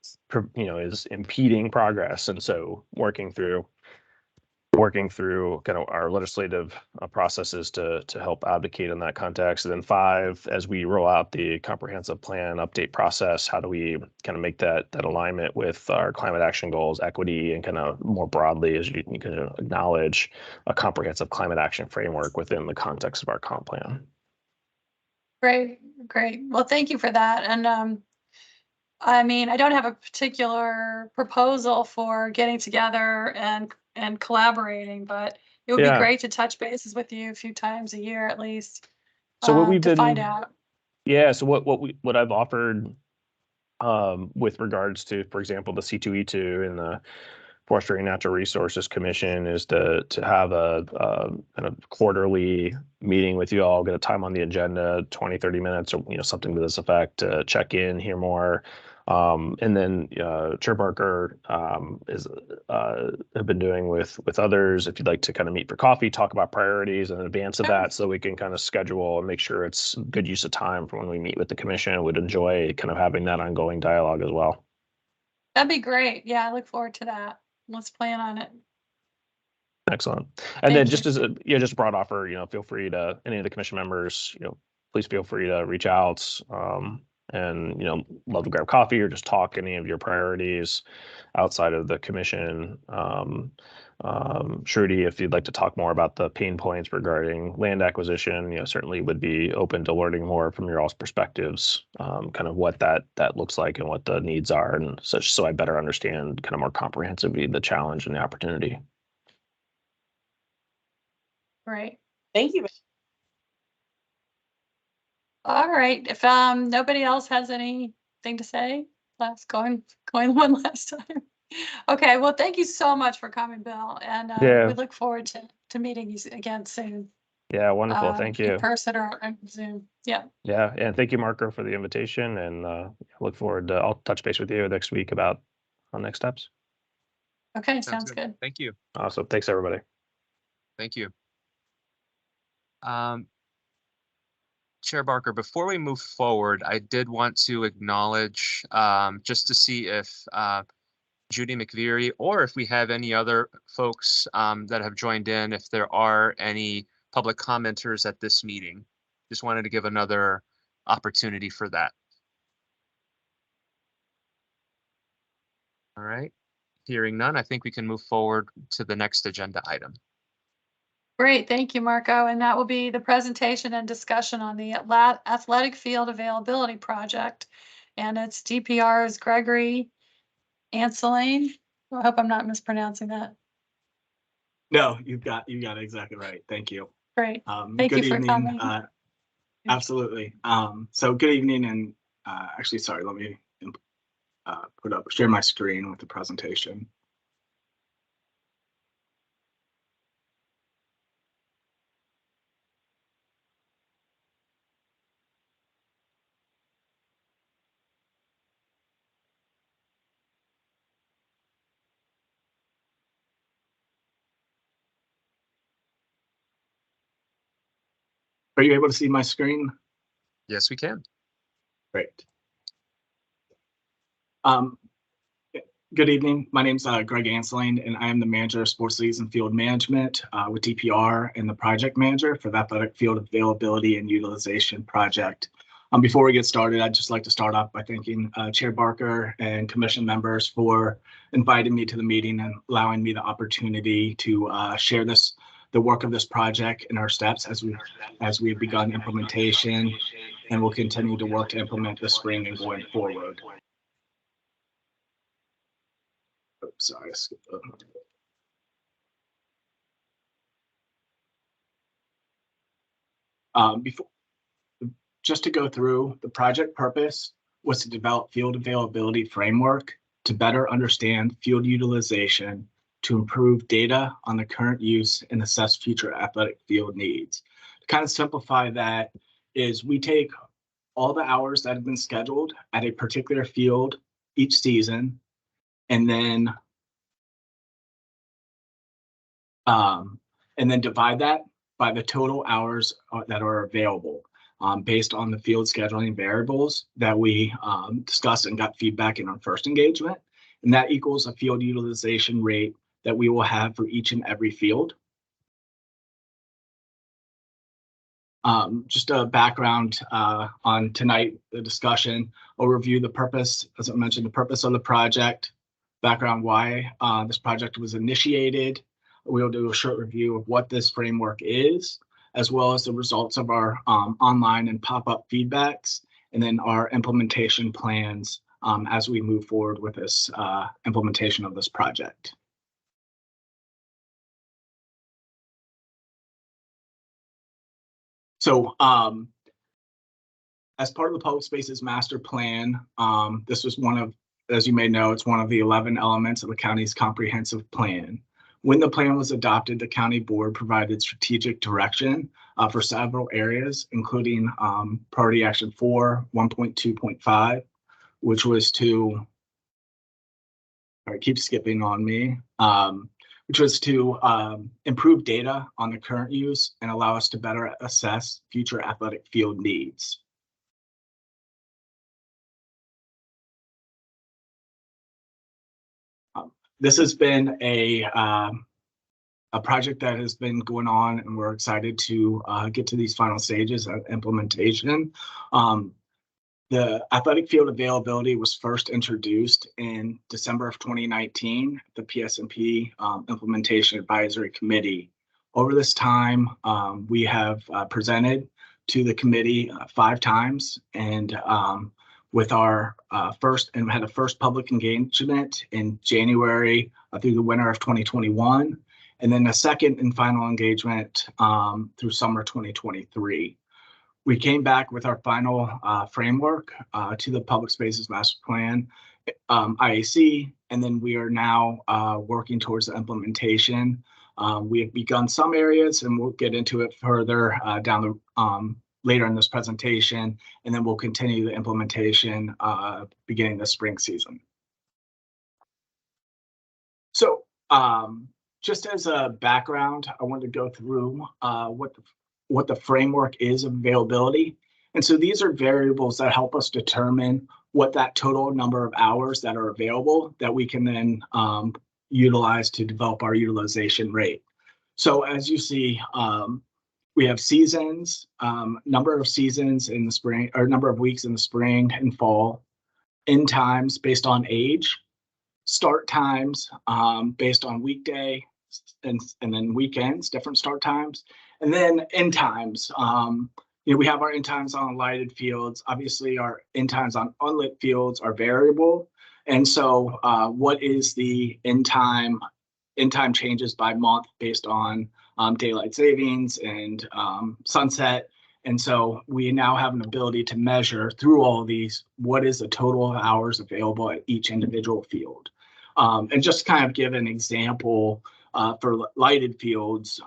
is impeding progress, and so working through kind of our legislative processes to help advocate in that context. And then 5, as we roll out the comprehensive plan update process, how do we kind of make that alignment with our climate action goals, equity, and kind of more broadly, as you can acknowledge, a comprehensive climate action framework within the context of our comp plan. Great. Well, thank you for that. And I don't have a particular proposal for getting together and collaborating, but it would be great to touch bases with you a few times a year at least. So what we've been find out. Yeah. So what I've offered with regards to, for example, the C2E2 and the Forestry and Natural Resources Commission is to have a kind of quarterly meeting with you all, get a time on the agenda, 20, 30 minutes, or something to this effect, to check in, hear more. And then Chair Barker have been doing with others. If you'd like to kind of meet for coffee, talk about priorities in advance of that, so we can kind of schedule and make sure it's good use of time for when we meet with the commission. Would enjoy kind of having that ongoing dialogue as well. That'd be great. Yeah, I look forward to that. Let's plan on it. Excellent. And then Thank just you. as a, just a broad offer, feel free to, any of the commission members, please feel free to reach out. And, love to grab coffee or just talk any of your priorities outside of the commission. Shruti, if you'd like to talk more about the pain points regarding land acquisition, certainly would be open to learning more from your all's perspectives, kind of what that looks like and what the needs are and such, so I better understand kind of more comprehensively the challenge and the opportunity. Great. Thank you. All right. If nobody else has anything to say, going one last time. Okay. Well, thank you so much for coming, Bill, and Yeah. we look forward to meeting you again soon. Yeah, wonderful. Thank you. In person or on Zoom. Yeah. Yeah, and thank you, Marco, for the invitation, and look forward to. I'll touch base with you next week about next steps. Okay, sounds good. Thank you. Awesome. Thanks, everybody. Thank you. Chair Barker, before we move forward, I did want to acknowledge, just to see if Judy McVeary, or if we have any other folks that have joined in, if there are any public commenters at this meeting. Just wanted to give another opportunity for that. All right. Hearing none, I think we can move forward to the next agenda item. Great, thank you, Marco. And that will be the presentation and discussion on the athletic field availability project. And it's DPR's Gregory Anseline. I hope I'm not mispronouncing that. No, you got it exactly right. Thank you. Great. Thank you for coming. Absolutely. So good evening, and actually, sorry, let me share my screen with the presentation. Are you able to see my screen? Yes, we can. Great. Good evening. My name is Greg Anseline, and I am the manager of sports leagues and field management with DPR, and the project manager for the athletic field availability and utilization project. Before we get started, I'd just like to start off by thanking Chair Barker and commission members for inviting me to the meeting and allowing me the opportunity to share the work of this project and our steps as we have begun implementation, and will continue to work to implement this spring and going forward. Oops, sorry, I skipped over. Just to go through, the project purpose was to develop field availability framework to better understand field utilization, to improve data on the current use and assess future athletic field needs. To kind of simplify that is we take all the hours that have been scheduled at a particular field each season, and then divide that by the total hours that are available based on the field scheduling variables that we discussed and got feedback in our first engagement. And that equals a field utilization rate that we will have for each and every field. Just a background on tonight, the discussion. I'll review the purpose, as I mentioned, the purpose of the project, background why this project was initiated. We'll do a short review of what this framework is, as well as the results of our online and pop-up feedbacks, and then our implementation plans as we move forward with this implementation of this project. So as part of the Public Spaces Master Plan, this was one of, as you may know, it's one of the 11 elements of the county's comprehensive plan. When the plan was adopted, the county board provided strategic direction for several areas, including priority action 4, 1.2.5, which was to, keep skipping on me, which was to improve data on the current use and allow us to better assess future athletic field needs. this has been a project that has been going on, and we're excited to get to these final stages of implementation. The athletic field availability was first introduced in December of 2019, the PSNP Implementation Advisory Committee. Over this time, we have presented to the committee 5 times, and with our had a first public engagement in January through the winter of 2021, and then a second and final engagement through summer 2023. We came back with our final framework to the Public Spaces Master Plan, IAC, and then we are now working towards the implementation. We have begun some areas, and we'll get into it further down the later in this presentation, and then we'll continue the implementation beginning the spring season. So just as a background, I wanted to go through what the framework is of availability. And so these are variables that help us determine what that total number of hours that are available that we can then utilize to develop our utilization rate. So as you see, we have seasons, number of seasons in the spring, or number of weeks in the spring and fall, end times based on age, start times based on weekday and then weekends, different start times. And then end times, we have our end times on lighted fields. Obviously, our end times on unlit fields are variable. And so what is the end time changes by month based on daylight savings and sunset. And so we now have an ability to measure through all of these, what is the total of hours available at each individual field. And just kind of give an example for lighted fields,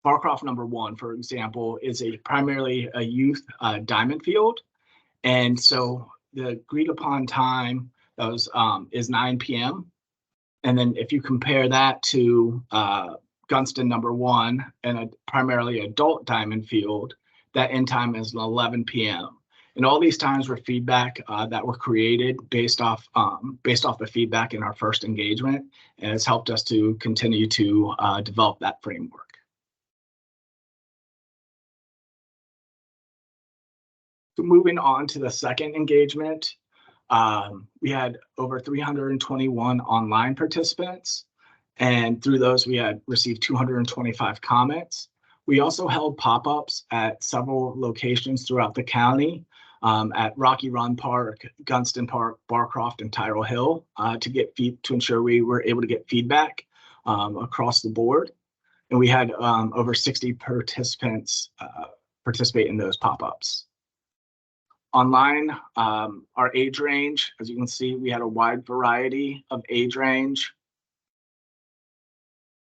Barcroft number 1, for example, is primarily a youth diamond field. And so the agreed upon time is 9 p.m. And then if you compare that to Gunston number 1 and a primarily adult diamond field, that end time is 11 p.m. And all these times were feedback that were created based off the feedback in our first engagement, and it's helped us to continue to develop that framework. So moving on to the second engagement, we had over 321 online participants, and through those we had received 225 comments. We also held pop-ups at several locations throughout the county, at Rocky Run Park, Gunston Park, Barcroft, and Tyrrell Hill, to ensure we were able to get feedback across the board. And we had over 60 participants participate in those pop-ups. Online, our age range, as you can see, we had a wide variety of age range.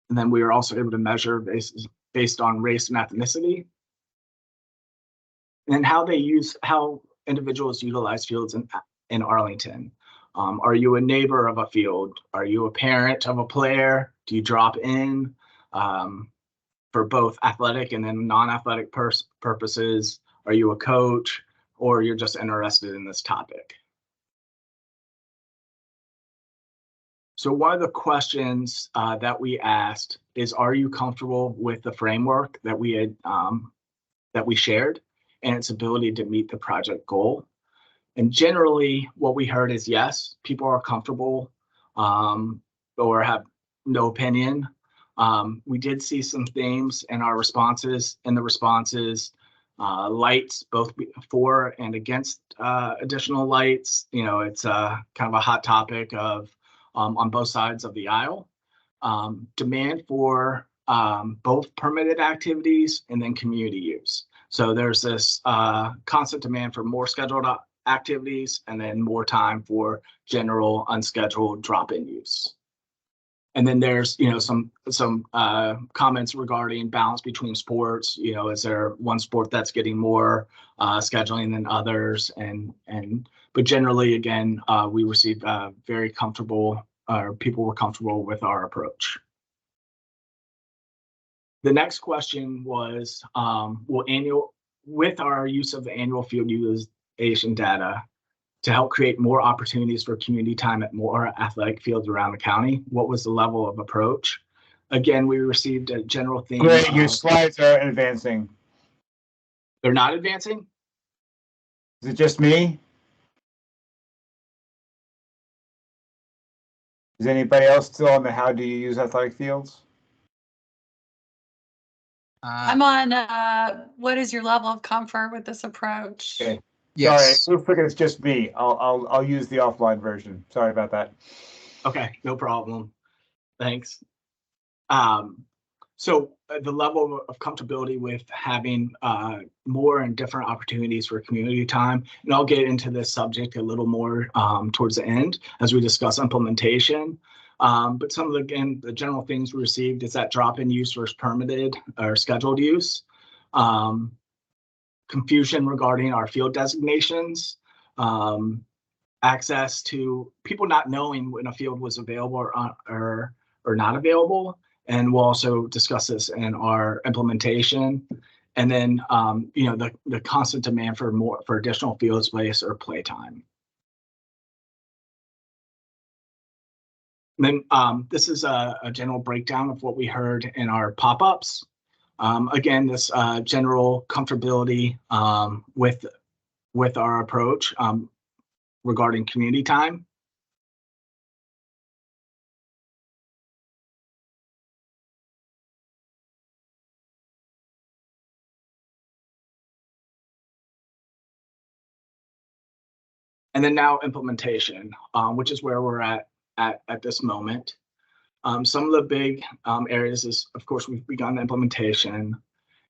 And then we were also able to measure based on race and ethnicity. And how individuals utilize fields in Arlington. Are you a neighbor of a field? Are you a parent of a player? Do you drop in for both athletic and then non-athletic purposes? Are you a coach? Or you're just interested in this topic? So one of the questions that we asked is, are you comfortable with the framework that we had that we shared and its ability to meet the project goal? And generally what we heard is yes, people are comfortable or have no opinion. We did see some themes in our responses. Lights, both for and against additional lights. It's kind of a hot topic of on both sides of the aisle. Demand for both permitted activities and then community use. So there's this constant demand for more scheduled activities and then more time for general unscheduled drop-in use. And then there's some comments regarding balance between sports. Is there one sport that's getting more scheduling than others? But generally, again, we received very comfortable, or people were comfortable with our approach. The next question was, with our use of the annual field utilization data, to help create more opportunities for community time at more athletic fields around the county. What was the level of approach? Again, we received a general theme. Great, your slides are advancing. They're not advancing? Is it just me? Is anybody else still on the how do you use athletic fields? I'm on, what is your level of comfort with this approach? Okay. Yes. Sorry, looks like it's just me. I'll use the offline version. Sorry about that. Okay, no problem. Thanks. So the level of comfortability with having more and different opportunities for community time, and I'll get into this subject a little more towards the end as we discuss implementation. But some of the general things we received is that drop-in use versus permitted or scheduled use, confusion regarding our field designations, access to people not knowing when a field was available or not available. And we'll also discuss this in our implementation. And then, the constant demand for additional field space or playtime. And then this is a general breakdown of what we heard in our pop-ups. Again, this general comfortability with our approach regarding community time. And then now implementation, which is where we're at this moment. Some of the big areas is, of course, we've begun the implementation.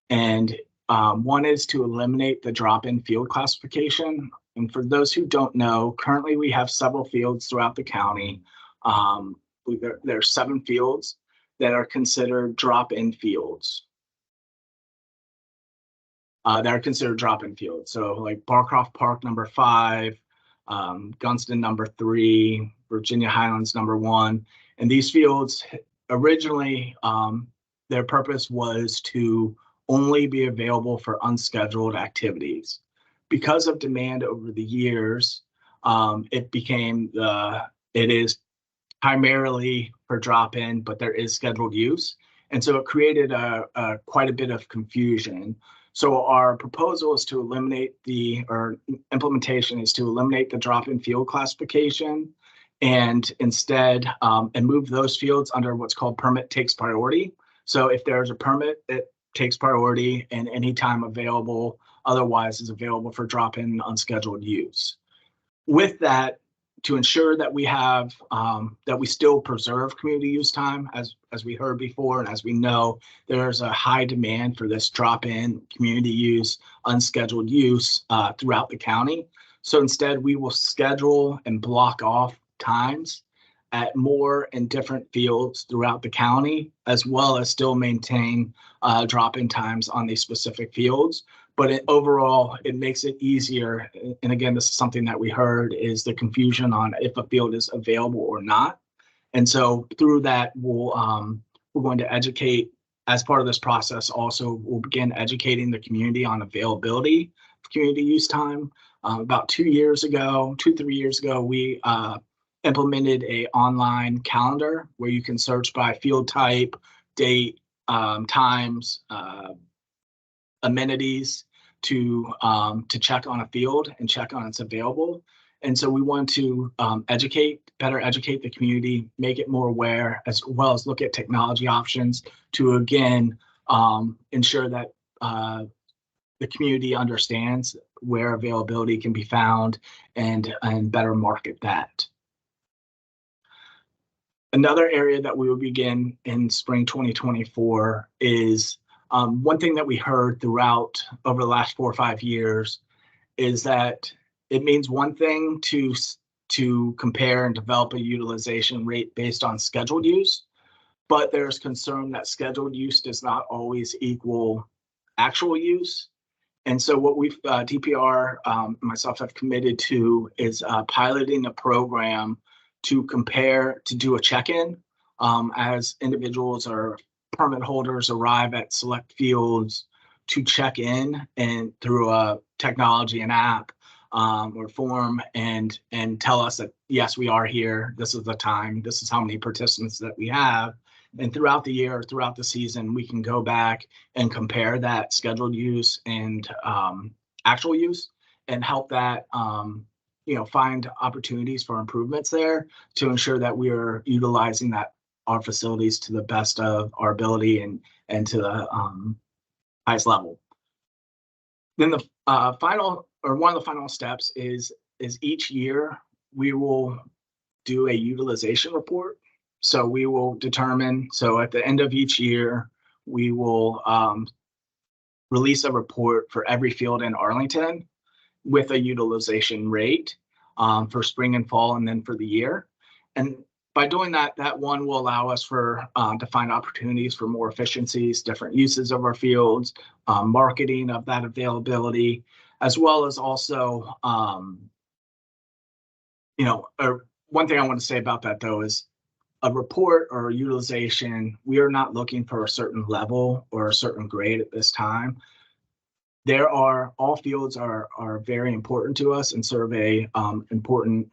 And one is to eliminate the drop-in field classification. And for those who don't know, currently we have several fields throughout the county. There are 7 fields that are considered drop-in fields. So like Barcroft Park, number 5, Gunston, number 3, Virginia Highlands, number 1. And these fields originally, their purpose was to only be available for unscheduled activities. Because of demand over the years, it is primarily for drop-in, but there is scheduled use. And so it created quite a bit of confusion. So our proposal is to eliminate implementation is to eliminate the drop-in field classification and instead and move those fields under what's called permit takes priority. So if there's a permit, it takes priority and any time available otherwise is available for drop-in unscheduled use. With that, to ensure that we have that we still preserve community use time, as we heard before, and as we know, there's a high demand for this drop-in community use, unscheduled use throughout the county. So instead, we will schedule and block off times at more and different fields throughout the county, as well as still maintain drop-in times on these specific fields. But overall, it makes it easier. And again, this is something that we heard is the confusion on if a field is available or not. And so through that, we're going to educate as part of this process. Also, we'll begin educating the community on availability of community use time. About 3 years ago, we implemented an online calendar where you can search by field type, date, times, amenities to check on a field and check on it's available. And so we want to better educate the community, make it more aware, as well as look at technology options to again ensure that the community understands where availability can be found and better market that. Another area that we will begin in spring 2024 is one thing that we heard throughout over the last 4 or 5 years is that it means one thing to compare and develop a utilization rate based on scheduled use, but there's concern that scheduled use does not always equal actual use. And so what we've DPR myself have committed to is piloting a program to do a check-in as individuals or permit holders arrive at select fields to check in and through a technology and app or form and tell us that, yes, we are here. This is the time. This is how many participants that we have. And throughout the year, throughout the season, we can go back and compare that scheduled use and actual use and help that, find opportunities for improvements there to ensure that we are utilizing our facilities to the best of our ability and to the highest level. Then the one of the final steps is each year we will do a utilization report. So we will determine, so at the end of each year, we will release a report for every field in Arlington with a utilization rate for spring and fall and then for the year. And by doing that, that one will allow us to find opportunities for more efficiencies, different uses of our fields, marketing of that availability, as well as also, one thing I want to say about that though is a report or a utilization, we are not looking for a certain level or a certain grade at this time. All fields are very important to us and serve an important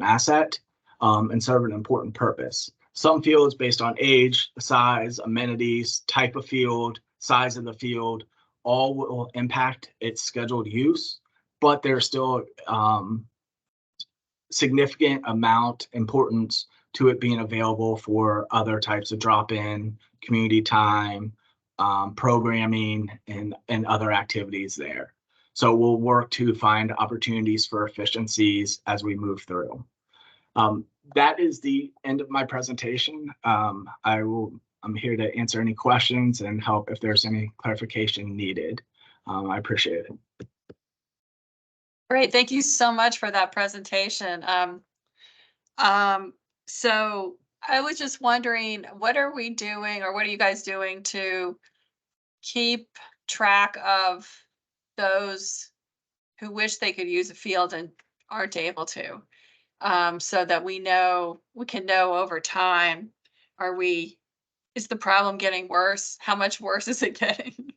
asset and serve an important purpose. Some fields based on age, size, amenities, type of field, size of the field, all will impact its scheduled use, but there's still significant amount importance to it being available for other types of drop-in, community time, programming, and other activities there. So we'll work to find opportunities for efficiencies as we move through. That is the end of my presentation. I'm here to answer any questions and help if there's any clarification needed. I appreciate it. Great, thank you so much for that presentation. So I was just wondering, what are we doing or what are you guys doing to keep track of those who wish they could use a field and aren't able to? So that we can know over time, is the problem getting worse? How much worse is it getting?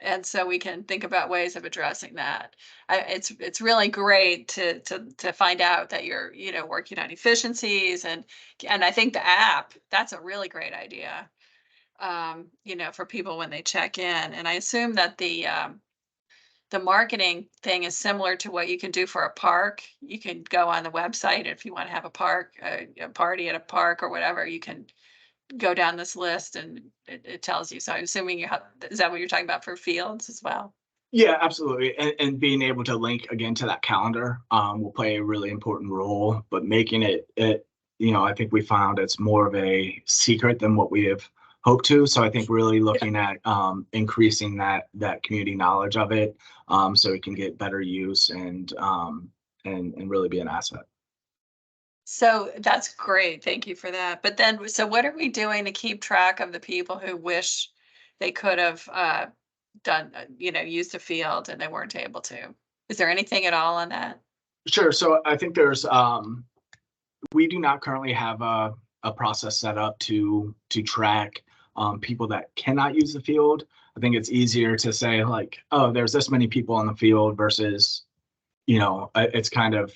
And so we can think about ways of addressing that. It's really great to find out that you're working on efficiencies and I think the app, that's a really great idea. For people when they check in, and I assume that the marketing thing is similar to what you can do for a park. You can go on the website if you want to have a party at a park or whatever. You can go down this list and it tells you. So I'm assuming is that what you're talking about for fields as well? Yeah, absolutely. And being able to link again to that calendar will play a really important role, but making it, I think we found it's more of a secret than what we have hoped to. So I think really looking at increasing that community knowledge of it so it can get better use and really be an asset. So that's great. Thank you for that. But then, so what are we doing to keep track of the people who wish they could have used a field and they weren't able to? Is there anything at all on that? Sure. So I think there's, we do not currently have a process set up to track people that cannot use the field. I think it's easier to say like, oh, there's this many people on the field versus, it's kind of,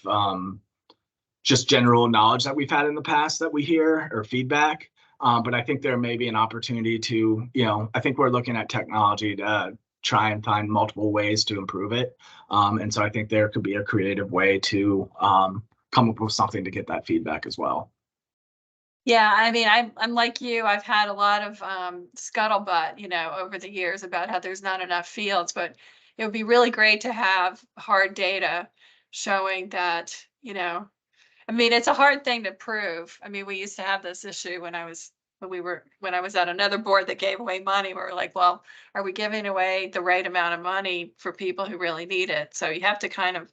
just general knowledge that we've had in the past that we hear or feedback. But I think there may be an opportunity to, I think we're looking at technology to try and find multiple ways to improve it. And so I think there could be a creative way to come up with something to get that feedback as well. Yeah, I mean, I'm like you. I've had a lot of scuttlebutt, over the years about how there's not enough fields, but it would be really great to have hard data showing that, I mean, it's a hard thing to prove. I mean, we used to have this issue when I was at another board that gave away money. We were like, well, are we giving away the right amount of money for people who really need it? So you have to kind of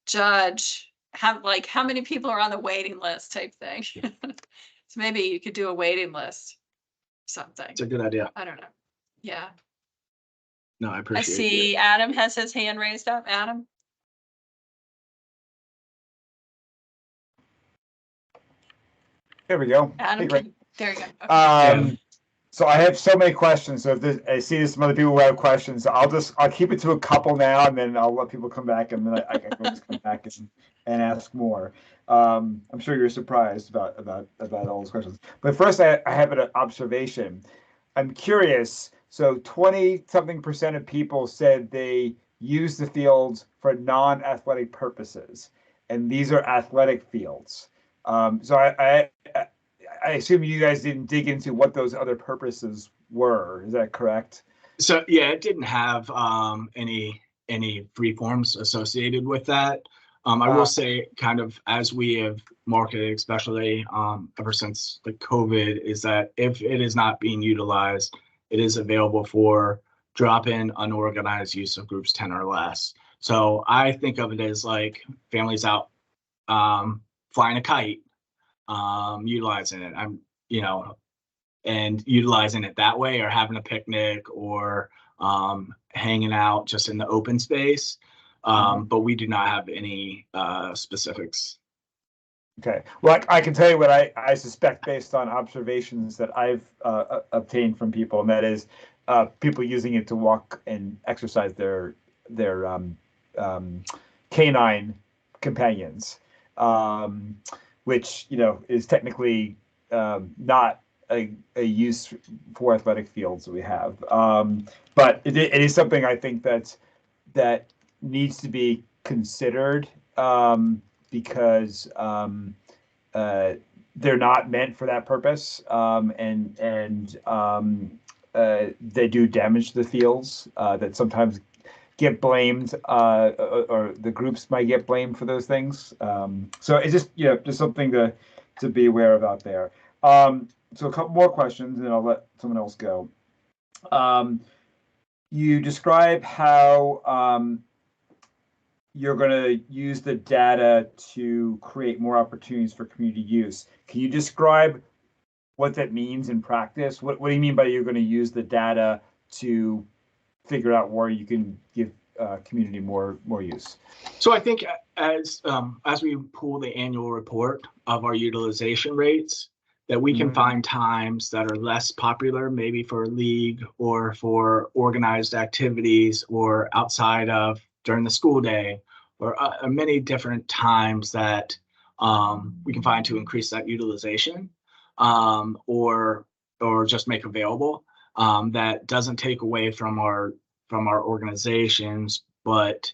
judge how many people are on the waiting list type thing. So maybe you could do a waiting list, something. It's a good idea. I don't know. Yeah. No, I appreciate it. I see Adam has his hand raised up. Adam? There we go. Adam, Hey, Greg. there you go. Okay. So I have so many questions. So if I see some other people who have questions, so I'll keep it to a couple now, and then I'll let people come back, and then I can just come back and ask more. I'm sure you're surprised about all those questions. But first, I have an observation. I'm curious. So 20-something% of people said they use the fields for non-athletic purposes, and these are athletic fields. So I assume you guys didn't dig into what those other purposes were. Is that correct? So yeah, it didn't have any free forms associated with that. I will say, kind of as we have marketed, especially ever since the COVID, is that if it is not being utilized, it is available for drop-in unorganized use of groups 10 or less. So I think of it as like families out flying a kite, utilizing it. And utilizing it that way, or having a picnic, or hanging out just in the open space. But we do not have any specifics. Okay. Well, I can tell you what I suspect based on observations that I've obtained from people, and that is people using it to walk and exercise their canine companions, which is technically not a use for athletic fields that we have. But it is something I think that needs to be considered, because they're not meant for that purpose, and they do damage the fields that sometimes get blamed, or the groups might get blamed for those things. So it's just something to be aware of out there. So a couple more questions, and I'll let someone else go. You describe how you're going to use the data to create more opportunities for community use. Can you describe what that means in practice? What do you mean by you're going to use the data to figure out where you can give community more use? So I think as we pull the annual report of our utilization rates, that we can find times that are less popular, maybe for a league or for organized activities, or outside of during the school day, or many different times that we can find to increase that utilization, or just make available, that doesn't take away from our organizations, but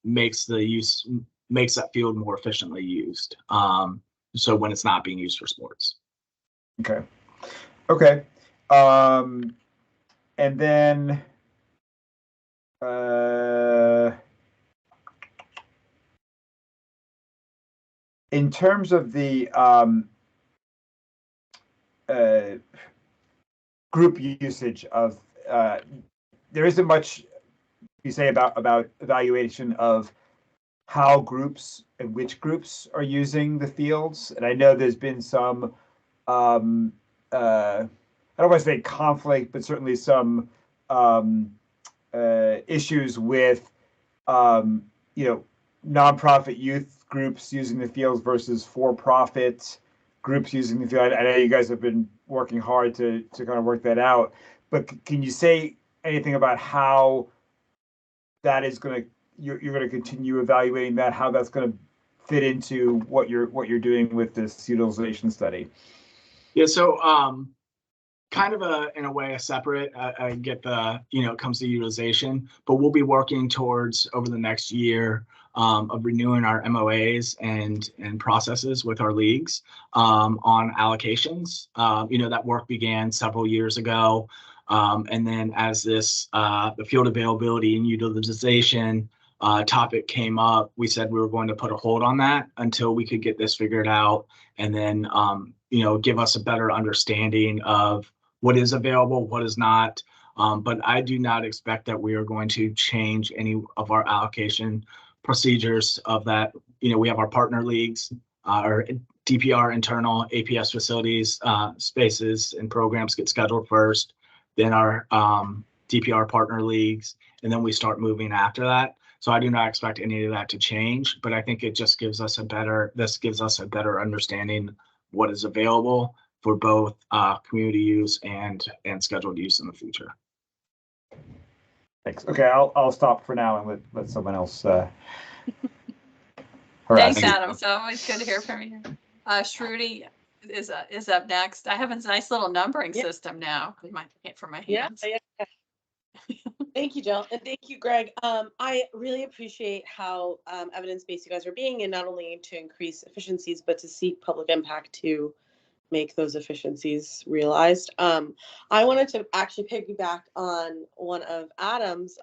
makes that field more efficiently used. So when it's not being used for sports. Okay. And then in terms of the group usage of, there isn't much you say about evaluation of how groups and which groups are using the fields. And I know there's been some, I don't want to say conflict, but certainly some issues with, nonprofit youth groups using the fields versus for-profit groups using the field. I know you guys have been working hard to kind of work that out, but can you say anything about how that is going to, you're going to continue evaluating that, how that's going to fit into what you're doing with this utilization study? Yeah, so kind of in a way a separate, I get the, it comes to utilization, but we'll be working towards over the next year of renewing our MOAs and processes with our leagues on allocations. That work began several years ago. And then as this, the field availability and utilization topic came up, we said we were going to put a hold on that until we could get this figured out, and then, give us a better understanding of what is available, what is not. But I do not expect that we are going to change any of our allocation procedures of that. We have our partner leagues, our DPR internal APS facilities, spaces and programs get scheduled first, then our DPR partner leagues, and then we start moving after that. So I do not expect any of that to change, but I think it just gives us a better understanding what is available for both community use and scheduled use in the future. Thanks. Okay, I'll stop for now and let someone else. Thanks, Thank you. Adam. It's always good to hear from you. Shruti is up next. I have a nice little numbering Yeah. system now for my Yeah, hands. yeah. Thank you, Jill, and thank you, Greg. I really appreciate how evidence-based you guys are being, and not only to increase efficiencies, but to seek public impact to make those efficiencies realized. I wanted to actually piggyback on one of Adam's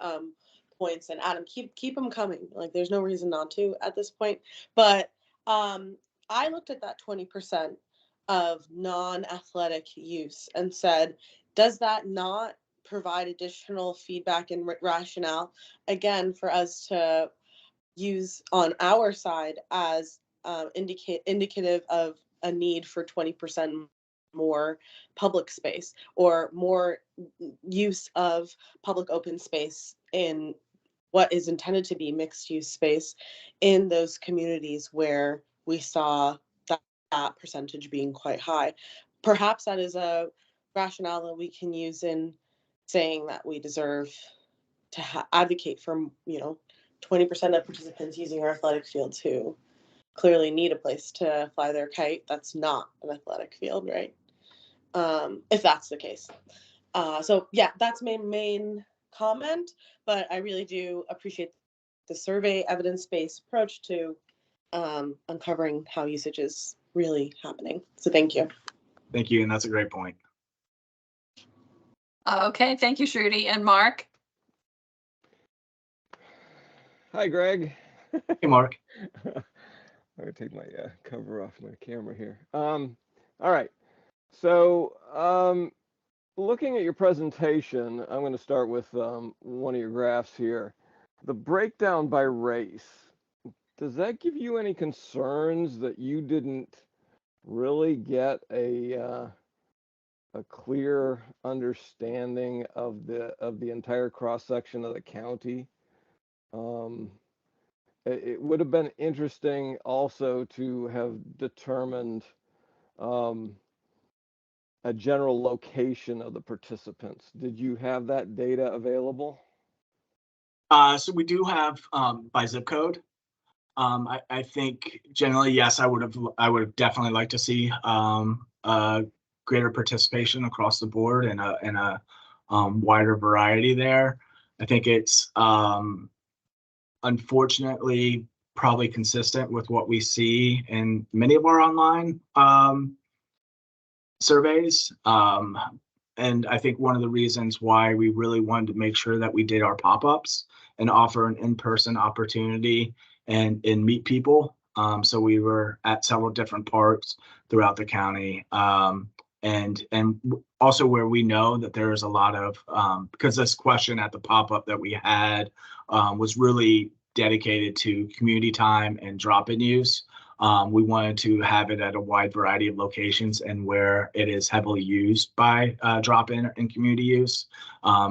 points, and Adam, keep them coming. Like, there's no reason not to at this point. But I looked at that 20% of non-athletic use and said, does that not provide additional feedback and rationale, again, for us to use on our side as indicative of a need for 20% more public space or more use of public open space in what is intended to be mixed use space in those communities where we saw that percentage being quite high. Perhaps that is a rationale that we can use in saying that we deserve to advocate for, 20% of participants using our athletic fields who clearly need a place to fly their kite. That's not an athletic field, right? If that's the case. So yeah, that's my main comment, but I really do appreciate the survey evidence-based approach to uncovering how usage is really happening. So thank you. Thank you, and that's a great point. Okay, thank you, Shruti. And Mark? Hi, Greg. Hey, Mark. I'm gonna take my cover off my camera here. All right. So, looking at your presentation, I'm going to start with one of your graphs here. The breakdown by race. Does that give you any concerns that you didn't really get a clear understanding of the entire cross section of the county? It would have been interesting also to have determined a general location of the participants. Did you have that data available? So we do have by zip code. I think generally, yes, I would have definitely liked to see greater participation across the board and a wider variety there. I think it's unfortunately probably consistent with what we see in many of our online surveys. And I think one of the reasons why we really wanted to make sure that we did our pop-ups and offer an in-person opportunity and meet people. So we were at several different parks throughout the county. And also where we know that there is a lot of, because this question at the pop-up that we had was really dedicated to community time and drop-in use. We wanted to have it at a wide variety of locations and where it is heavily used by drop-in and community use.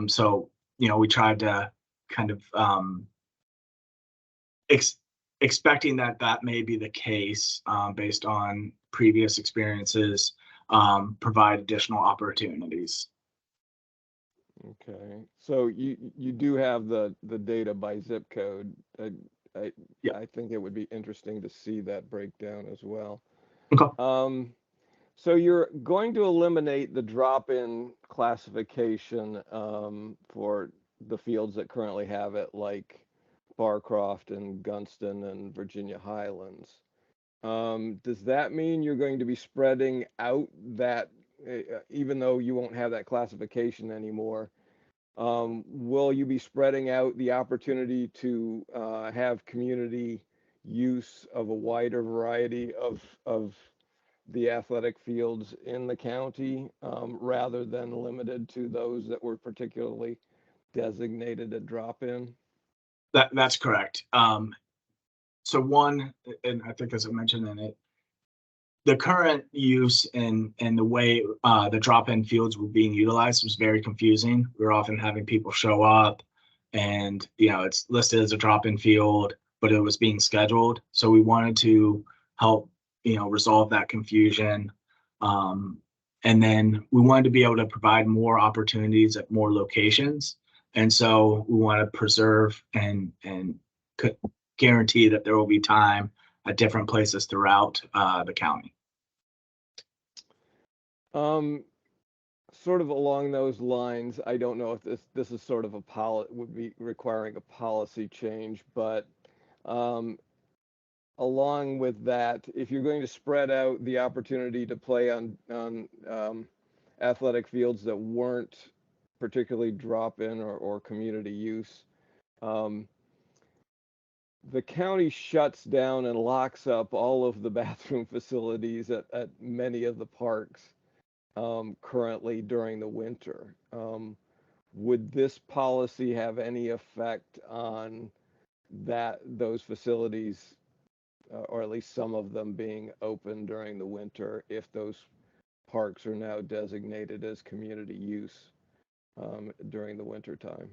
So, we tried to kind of expecting that may be the case based on previous experiences, provide additional opportunities. Okay, so you do have the data by zip code. Yeah. I think it would be interesting to see that breakdown as well. Okay. So you're going to eliminate the drop-in classification for the fields that currently have it, like Barcroft and Gunston and Virginia Highlands. Does that mean you're going to be spreading out that, even though you won't have that classification anymore, will you be spreading out the opportunity to have community use of a wider variety of the athletic fields in the county, rather than limited to those that were particularly designated a drop-in? That's correct. So one, and I think as I mentioned in it, the current use and the way the drop-in fields were being utilized was very confusing. We were often having people show up and, it's listed as a drop-in field, but it was being scheduled. So we wanted to help, resolve that confusion. And then we wanted to be able to provide more opportunities at more locations. And so we want to preserve and guarantee that there will be time at different places throughout the county. Sort of along those lines, I don't know if this is sort of would be requiring a policy change, but along with that, if you're going to spread out the opportunity to play on athletic fields that weren't particularly drop-in or community use, the county shuts down and locks up all of the bathroom facilities at many of the parks currently during the winter. Would this policy have any effect on those facilities, or at least some of them being open during the winter, if those parks are now designated as community use during the winter time?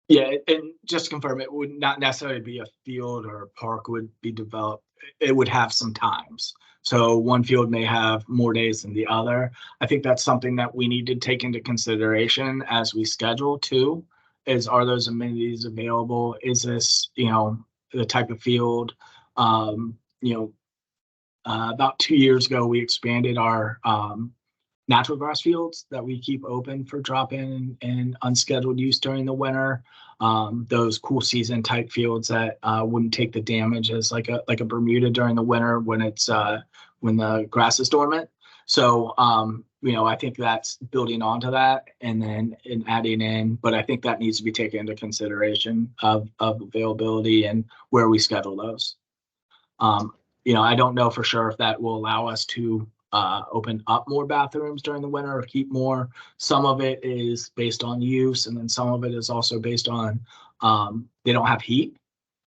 Yeah, and just to confirm, it would not necessarily be a field or a park would be developed. It would have some times. So one field may have more days than the other. I think that's something that we need to take into consideration as we schedule too, is are those amenities available? Is this, the type of field? About 2 years ago, we expanded our natural grass fields that we keep open for drop-in and unscheduled use during the winter. Those cool season type fields that wouldn't take the damage as like a Bermuda during the winter when when the grass is dormant. So I think that's building onto that and then adding in, but I think that needs to be taken into consideration of availability and where we schedule those. I don't know for sure if that will allow us to open up more bathrooms during the winter or keep more. Some of it is based on use, and then some of it is also based on they don't have heat,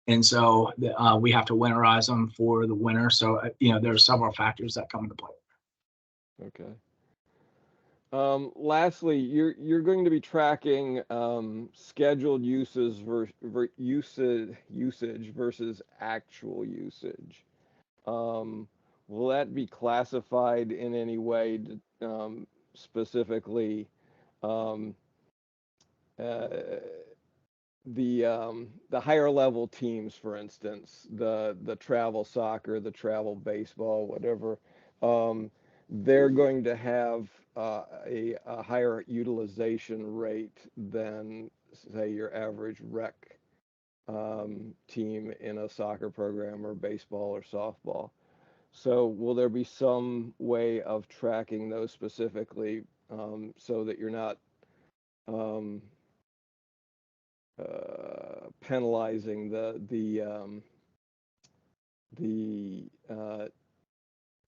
and so we have to winterize them for the winter. So there are several factors that come into play. Okay. Lastly, you're going to be tracking scheduled usage versus actual usage. Will that be classified in any way, specifically the higher level teams, for instance, the travel soccer, the travel baseball, whatever, they're going to have a higher utilization rate than, say, your average rec team in a soccer program or baseball or softball. So will there be some way of tracking those specifically so that you're not penalizing the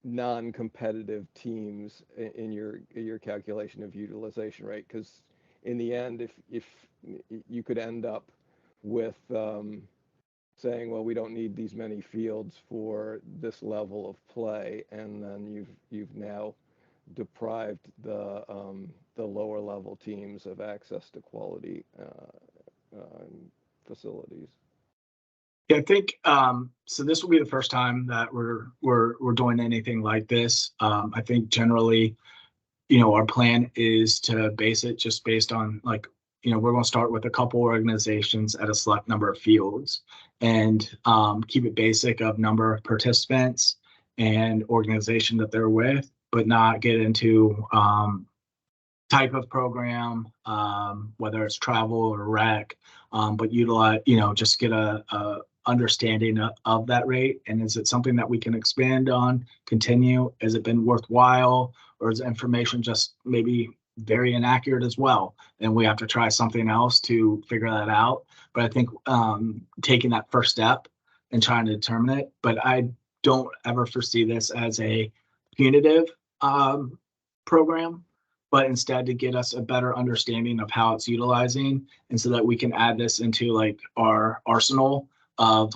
non-competitive teams in your calculation of utilization rate? Because in the end, if you could end up with saying, well, we don't need these many fields for this level of play, and then you've now deprived the lower level teams of access to quality facilities. Yeah, I think so. This will be the first time that we're doing anything like this. I think generally, our plan is to base it just based on we're going to start with a couple organizations at a select number of fields and keep it basic of number of participants and organization that they're with, but not get into type of program, whether it's travel or rec, but utilize, just get a understanding of that rate. And is it something that we can expand on, continue? Has it been worthwhile, or is the information just maybe very inaccurate as well? And we have to try something else to figure that out. But I think taking that first step and trying to determine it, but I don't ever foresee this as a punitive program, but instead to get us a better understanding of how it's utilizing, and so that we can add this into our arsenal of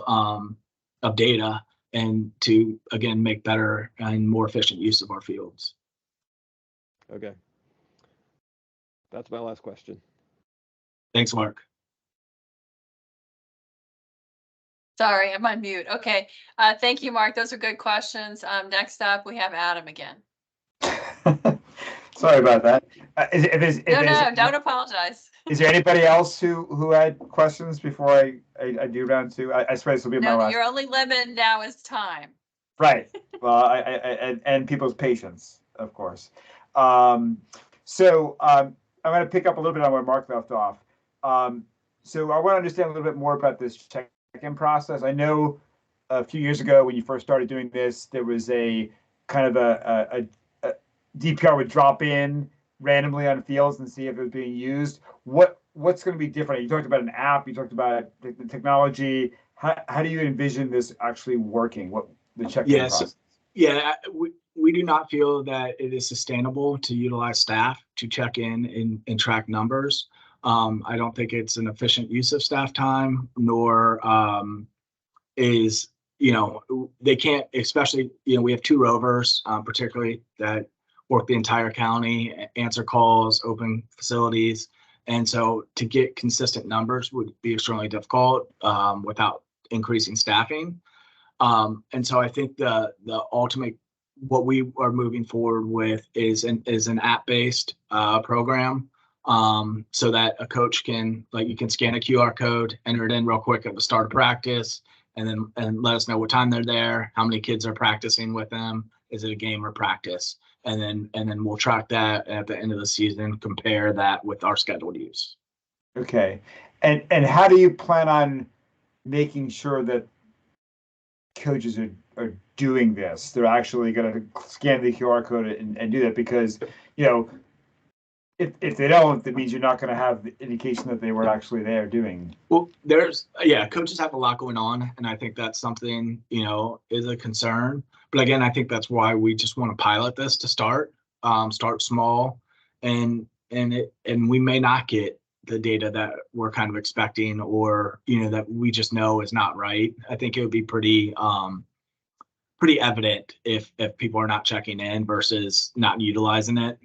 data and to, again, make better and more efficient use of our fields. Okay. That's my last question. Thanks, Mark. Sorry, I'm on mute. Okay. Thank you, Mark. Those are good questions. Next up, we have Adam again. Sorry about that. No, don't apologize. Is there anybody else who had questions before I do round two? I swear this will be my No, last. your only limit now is time. Right. Well, and people's patience, of course. So I'm going to pick up a little bit on where Mark left off. So I want to understand a little bit more about this check-in process. I know a few years ago when you first started doing this, there was a kind of a DPR would drop in randomly on fields and see if it was being used. What's going to be different? You talked about an app. You talked about the technology. How do you envision this actually working? What the check-in process? We do not feel that it is sustainable to utilize staff to check in and track numbers. I don't think it's an efficient use of staff time, nor is, they can't, especially, we have 2 rovers, particularly that work the entire county, answer calls, open facilities. And so to get consistent numbers would be extremely difficult without increasing staffing. And so I think the ultimate, what we are moving forward with is an app-based program, so that a coach can, like, you can scan a QR code, enter it in real quick at the start of practice, and let us know what time they're there, how many kids are practicing with them, is it a game or practice, and then we'll track that at the end of the season, compare that with our scheduled use. Okay, and how do you plan on making sure that coaches are doing this? They're actually going to scan the QR code and do that, because if they don't, that means you're not going to have the indication that they were actually there doing. Well, coaches have a lot going on, and I think that's something, is a concern. But again, I think that's why we just want to pilot this to start small, and we may not get the data that we're kind of expecting, or that we just know is not right. I think it would be pretty evident if people are not checking in versus not utilizing it.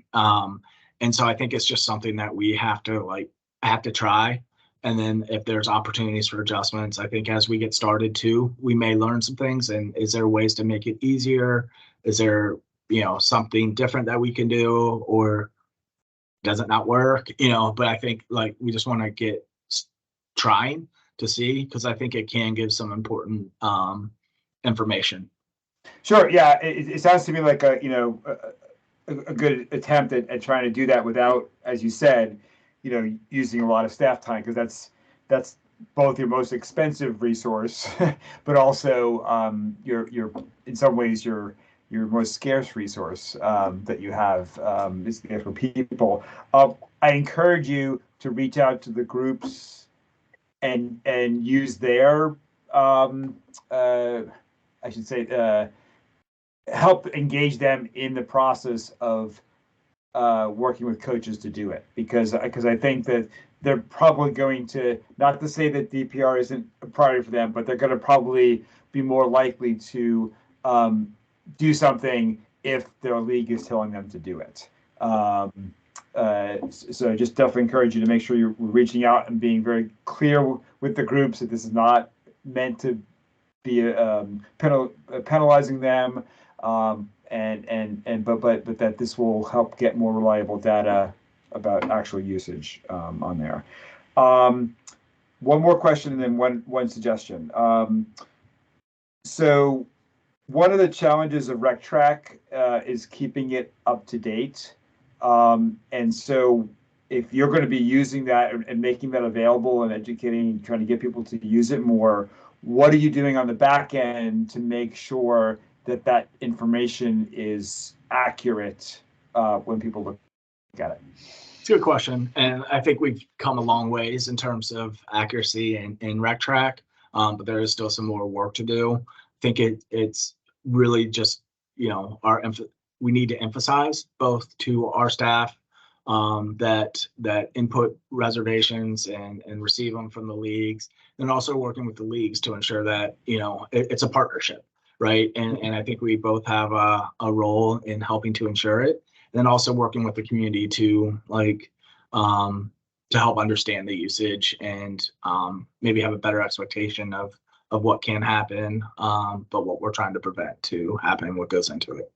And so I think it's just something that we have to try. And then if there's opportunities for adjustments, I think as we get started too, we may learn some things. And is there ways to make it easier? Is there, something different that we can do, or does it not work? But I think we just want to get trying to see, because I think it can give some important information. Sure. Yeah. It sounds to me like a good attempt at trying to do that without, as you said, using a lot of staff time, because that's both your most expensive resource, but also your in some ways your most scarce resource that you have is there for people. I encourage you to reach out to the groups and use their I should say help engage them in the process of working with coaches to do it, because I think that they're probably going to, not to say that DPR isn't a priority for them, but they're going to probably be more likely to do something if their league is telling them to do it. So just definitely encourage you to make sure you're reaching out and being very clear with the groups that this is not meant to be penalizing them, but that this will help get more reliable data about actual usage on there. One more question and then one suggestion. So one of the challenges of RecTrack is keeping it up to date. And so if you're going to be using that and making that available and educating, trying to get people to use it more, what are you doing on the back end to make sure that that information is accurate when people look at it? It's a good question. And I think we've come a long ways in terms of accuracy in RecTrack, but there is still some more work to do. I think it's really just, we need to emphasize both to our staff that input reservations and receive them from the leagues, and also working with the leagues to ensure that, it's a partnership, right? And I think we both have a role in helping to ensure it, and then also working with the community to help understand the usage and maybe have a better expectation of what can happen, but what we're trying to prevent to happen, what goes into it.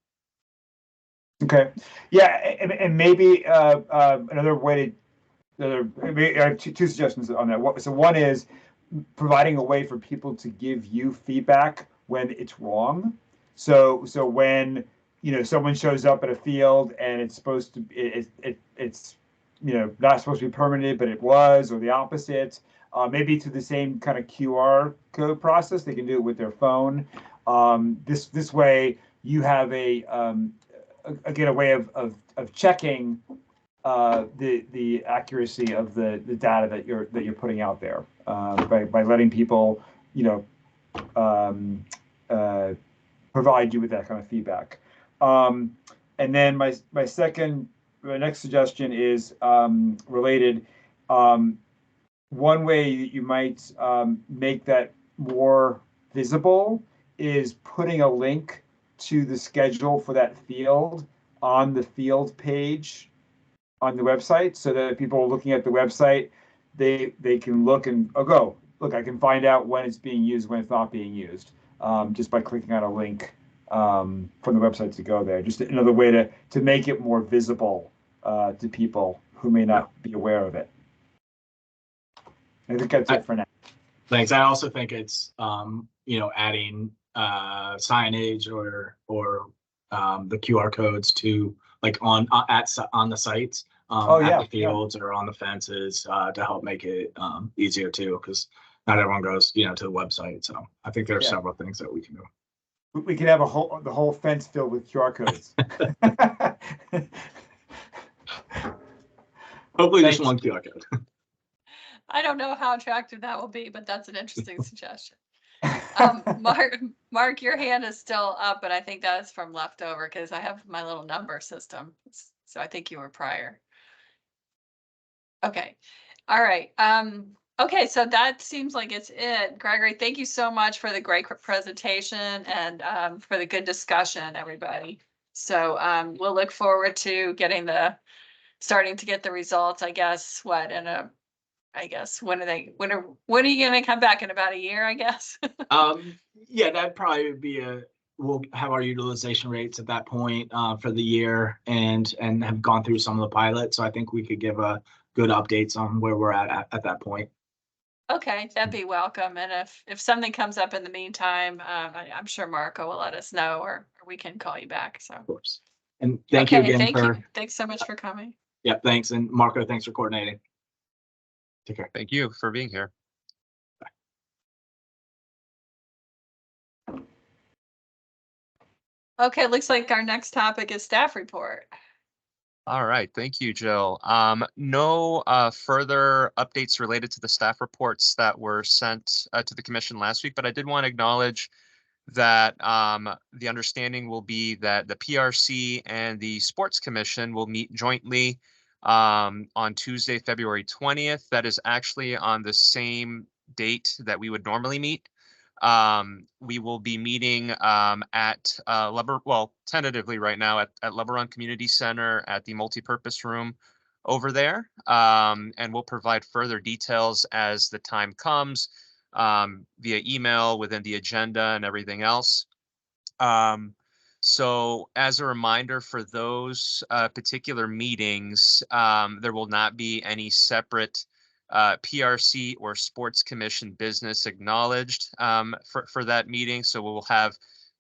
Okay. Yeah, and maybe another way to I have two suggestions on that. So one is providing a way for people to give you feedback when it's wrong. So when someone shows up at a field and it's supposed to it's not supposed to be permitted, but it was, or the opposite. Maybe to the same kind of QR code process, they can do it with their phone. This way you have again a way of checking the accuracy of the data that you're putting out there by letting people provide you with that kind of feedback. And then my next suggestion is related. One way that you might make that more visible is putting a link to the schedule for that field on the field page on the website, so that people looking at the website, they can look and look, I can find out when it's being used, when it's not being used, just by clicking on a link from the website to go there. Just another way to make it more visible to people who may not be aware of it. I think that's it for now. Thanks. I also think it's adding signage or the QR codes to on the sites, at the fields or on the fences, to help make it easier too, because not everyone goes to the website. So I think there are several things that we can do. We can have the whole fence filled with QR codes. Hopefully just one QR code. I don't know how attractive that will be, but that's an interesting suggestion. Mark, your hand is still up, but I think that's from leftover because I have my little number system. So I think you were prior. Okay. All right. Okay, so that seems like it's it. Gregory, thank you so much for the great presentation and for the good discussion, everybody. So we'll look forward to starting to get the results, I guess, when are you going to come back? In about a year, I guess? Yeah, that'd probably be we'll have our utilization rates at that point for the year and have gone through some of the pilots. So I think we could give good updates on where we're at that point. Okay, that'd be welcome. And if something comes up in the meantime, I'm sure Marco will let us know, or we can call you back. So of course. And thank you again thanks so much for coming. Yeah, thanks. And Marco, thanks for coordinating. Take care. Thank you for being here. Bye. Okay, looks like our next topic is staff report. All right, thank you, Jill. No further updates related to the staff reports that were sent to the commission last week, but I did want to acknowledge that the understanding will be that the PRC and the Sports Commission will meet jointly on Tuesday, February 20th. That is actually on the same date that we would normally meet. We will be meeting at tentatively right now at LeBaron Community Center at the multipurpose room over there, and we'll provide further details as the time comes via email within the agenda and everything else. So as a reminder for those particular meetings, there will not be any separate PRC or Sports Commission business acknowledged for that meeting. So we'll have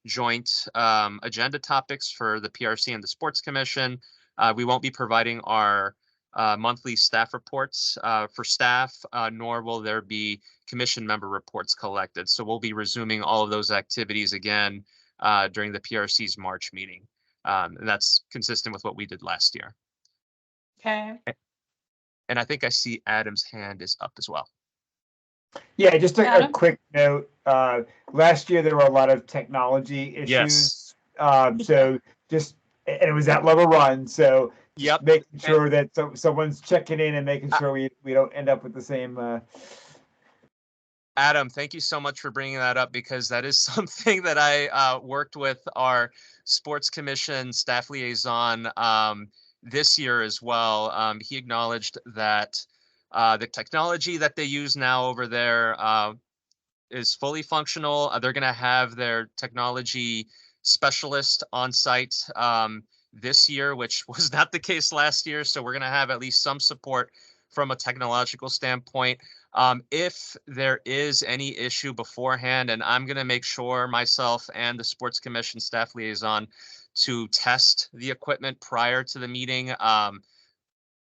joint agenda topics for the PRC and the Sports Commission. We won't be providing our monthly staff reports for staff, nor will there be commission member reports collected. So we'll be resuming all of those activities again during the PRC's March meeting. And that's consistent with what we did last year. Okay. And I think I see Adam's hand is up as well. Yeah, just a quick note. Last year there were a lot of technology issues. Yes. So and it was that level run. So making sure that someone's checking in and making sure we don't end up with the same. Adam, thank you so much for bringing that up, because that is something that I worked with our Sports Commission staff liaison this year as well. He acknowledged that the technology that they use now over there is fully functional. They're going to have their technology specialist on site this year, which was not the case last year. So we're going to have at least some support from a technological standpoint. If there is any issue beforehand, and I'm going to make sure myself and the Sports Commission staff liaison to test the equipment prior to the meeting,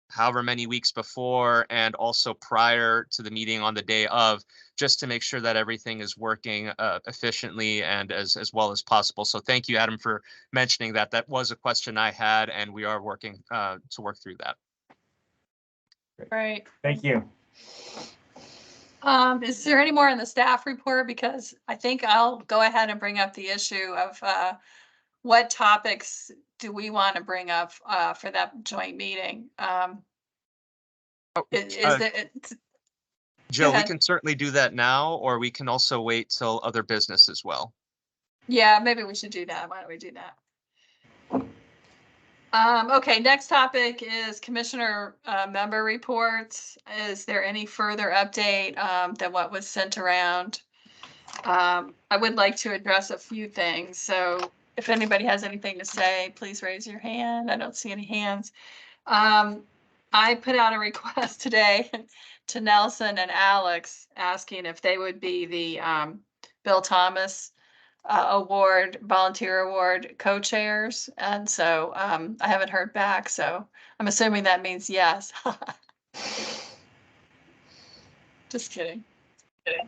however many weeks before, and also prior to the meeting on the day of, just to make sure that everything is working efficiently and as well as possible. So thank you, Adam, for mentioning that. That was a question I had, and we are working to work through that. Right. Thank you. Is there any more in the staff report? Because I think I'll go ahead and bring up the issue of what topics do we want to bring up for that joint meeting? Jill, we can certainly do that now, or we can also wait till other business as well. Yeah, maybe we should do that. Why don't we do that? Okay, next topic is commissioner member reports. Is there any further update than what was sent around? I would like to address a few things. So if anybody has anything to say, please raise your hand. I don't see any hands. I put out a request today to Nelson and Alex asking if they would be the Bill Thomas award, volunteer award co-chairs. And so I haven't heard back. So I'm assuming that means yes. Just kidding.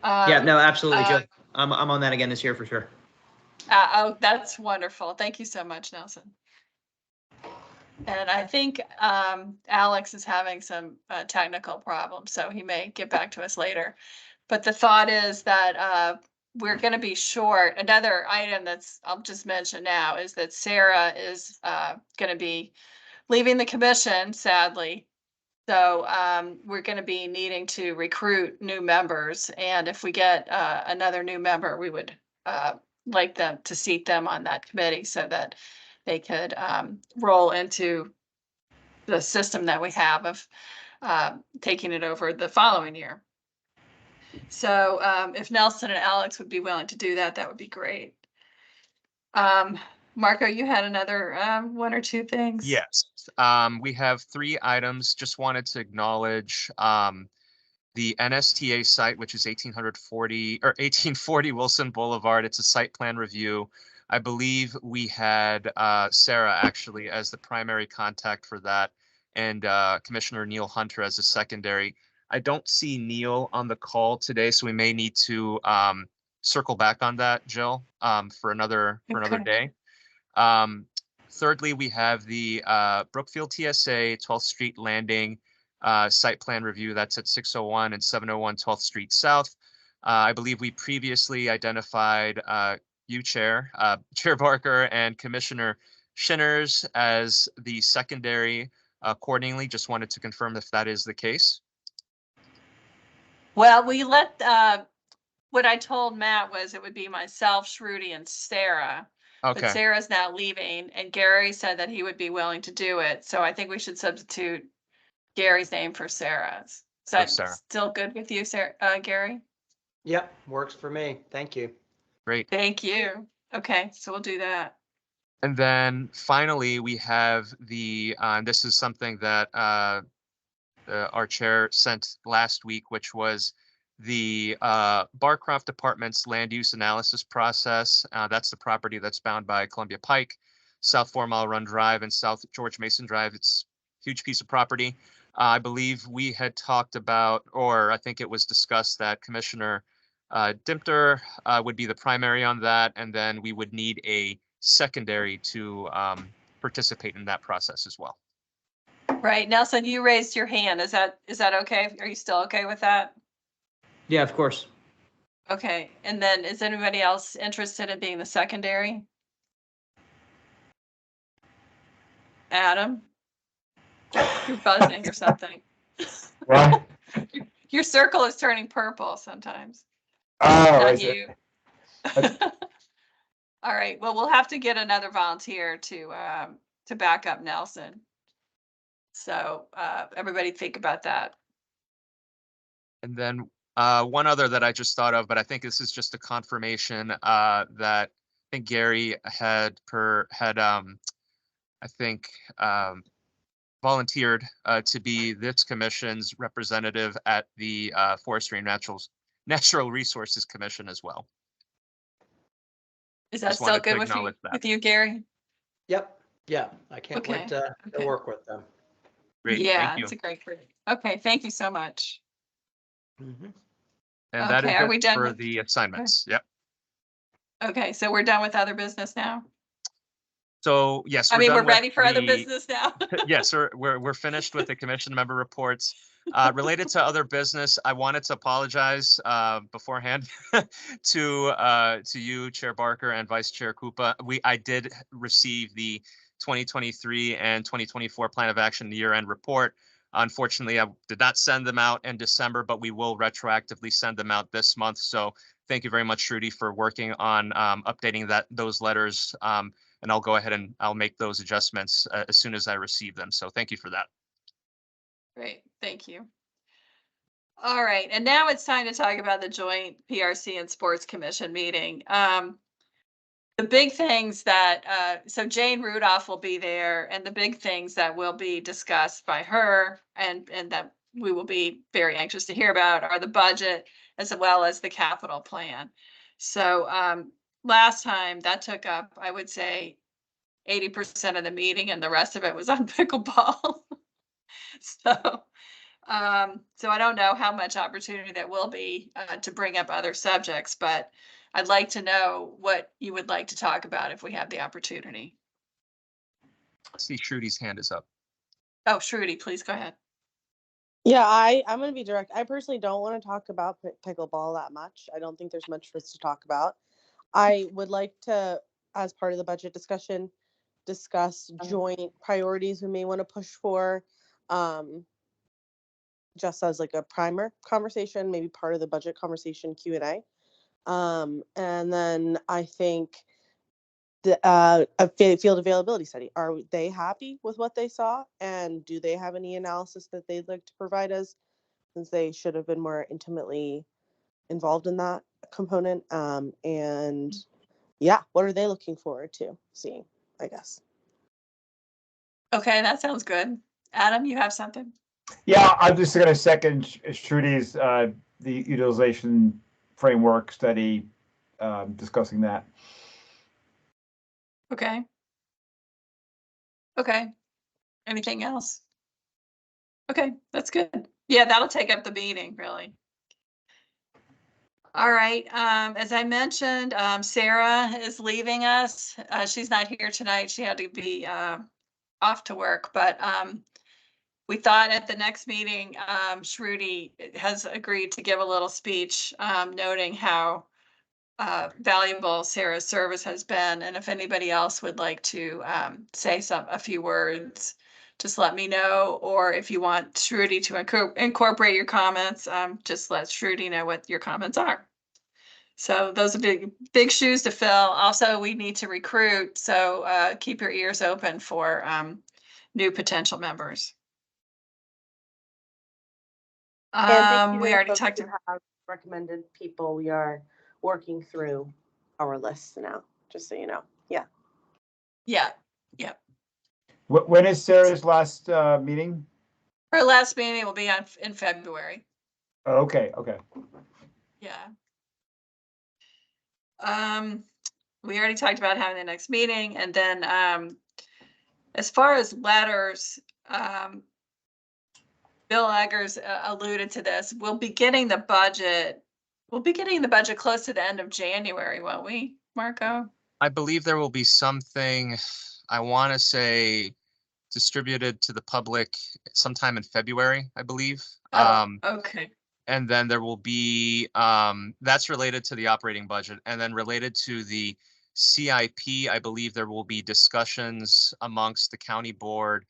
Yeah, no, absolutely, Jill. I'm on that again this year for sure. Oh, that's wonderful. Thank you so much, Nelson. And I think Alex is having some technical problems, so he may get back to us later. But the thought is that we're going to be short. Another item that's I'll just mention now is that Sarah is going to be leaving the commission, sadly. So we're going to be needing to recruit new members. And if we get another new member, we would like them to seat them on that committee so that they could roll into the system that we have of taking it over the following year. So if Nelson and Alex would be willing to do that, that would be great. Marco, you had another one or two things? Yes. We have 3 items. Just wanted to acknowledge the NSTA site, which is 1840 Wilson Boulevard. It's a site plan review. I believe we had Sarah actually as the primary contact for that, and Commissioner Neil Hunter as a secondary. I don't see Neil on the call today, so we may need to circle back on that, Jill, for another day. Thirdly, we have the Brookfield TSA 12th Street Landing site plan review. That's at 601 and 701 12th Street South. I believe we previously identified you, Chair Barker, and Commissioner Shinners as the secondary accordingly. Just wanted to confirm if that is the case. Well, we let, what I told Matt was it would be myself, Shruti, and Sarah. Okay. But Sarah's now leaving, and Gary said that he would be willing to do it. So I think we should substitute Gary's name for Sarah's. Is that still good with you, Sarah, Gary? Yep, works for me. Thank you. Great. Thank you. Okay, so we'll do that. And then finally, we have the, this is something that our chair sent last week, which was the Barcroft Apartments land use analysis process. That's the property that's bound by Columbia Pike, South 4 Mile Run Drive, and South George Mason Drive. It's a huge piece of property. I believe we had talked about, or I think it was discussed that Commissioner Dimter would be the primary on that, and then we would need a secondary to participate in that process as well. Right, Nelson, you raised your hand. Is that okay? Are you still okay with that? Yeah, of course. Okay, and then is anybody else interested in being the secondary? Adam? You're buzzing or something. What? Your circle is turning purple sometimes. Oh, Not you. All right, well, we'll have to get another volunteer to back up Nelson. So everybody think about that. And then one other that I just thought of, but I think this is just a confirmation that I think Gary had I I think, volunteered to be this commission's representative at the Forestry and Natural Resources Commission as well. Is that Just still wanted to good acknowledge that. with you, Gary? Yep. Yeah, I can't Okay, wait to okay. work with them. Great, Yeah, thank you. it's a great group. Okay, thank you so much. Mhm. And that is Okay, are we it done for with- the assignments. Yep. Okay, so we're done with other business now? So yes, I mean, we're done with ready for other the- business now? Yes, we're finished with the commission member reports. Related to other business, I wanted to apologize beforehand to you, Chair Barker and Vice Chair Koopa. I did receive the 2023 and 2024 Plan of Action year-end report. Unfortunately, I did not send them out in December, but we will retroactively send them out this month. So thank you very much, Trudy, for working on updating those letters. And I'll go ahead and I'll make those adjustments as soon as I receive them. So thank you for that. Great, thank you. All right, and now it's time to talk about the joint PRC and Sports Commission meeting. The big things that, so Jane Rudolph will be there, and the big things that will be discussed by her and that we will be very anxious to hear about are the budget as well as the capital plan. So last time that took up, I would say, 80% of the meeting, and the rest of it was on pickleball. So I don't know how much opportunity there will be to bring up other subjects, but I'd like to know what you would like to talk about if we have the opportunity. I see Trudy's hand is up. Oh, Shruti, please go ahead. Yeah, I'm going to be direct. I personally don't want to talk about pickleball that much. I don't think there's much for us to talk about. I would like to, as part of the budget discussion, discuss joint priorities we may want to push for, just as like a primer conversation, maybe part of the budget conversation Q&A. And then I think a field availability study. Are they happy with what they saw? And do they have any analysis that they'd like to provide us, since they should have been more intimately involved in that component? And yeah, what are they looking forward to seeing, I guess? Okay, that sounds good. Adam, you have something? Yeah, I'm just going to second Trudy's the utilization framework study, discussing that. Okay. Okay. Anything else? Okay, that's good. Yeah, that'll take up the meeting, really. All right, as I mentioned, Sarah is leaving us. She's not here tonight. She had to be off to work, but we thought at the next meeting, Shruti has agreed to give a little speech noting how valuable Sarah's service has been. And if anybody else would like to say a few words, just let me know. Or if you want Shruti to incorporate your comments, just let Shruti know what your comments are. So those are big shoes to fill. Also, we need to recruit, so keep your ears open for new potential members. We already talked about recommended people. We are working through our lists now, just so you know. Yeah. Yeah. Yeah. When is Sarah's last meeting? Her last meeting will be in February. Oh, okay. Yeah. We already talked about having the next meeting, and then as far as letters, Bill Eggers alluded to this. We'll be getting the budget. We'll be getting the budget close to the end of January, won't we, Marco? I believe there will be something, I want to say, distributed to the public sometime in February, I believe. Okay. And then there will be, that's related to the operating budget. And then related to the CIP, I believe there will be discussions amongst the county board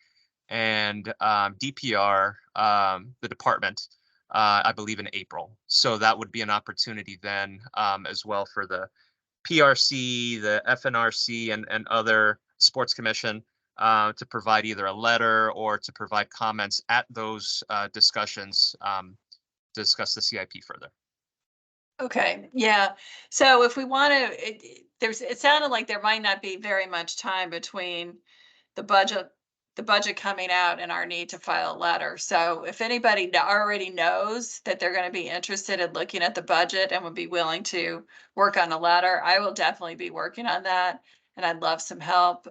and DPR, the department, I believe in April. So that would be an opportunity then as well for the PRC, the FNRC, and other sports commission to provide either a letter or to provide comments at those discussions to discuss the CIP further. Okay, yeah. So if we want to, it sounded like there might not be very much time between the budget coming out and our need to file a letter. So if anybody already knows that they're going to be interested in looking at the budget and would be willing to work on a letter, I will definitely be working on that. And I'd love some help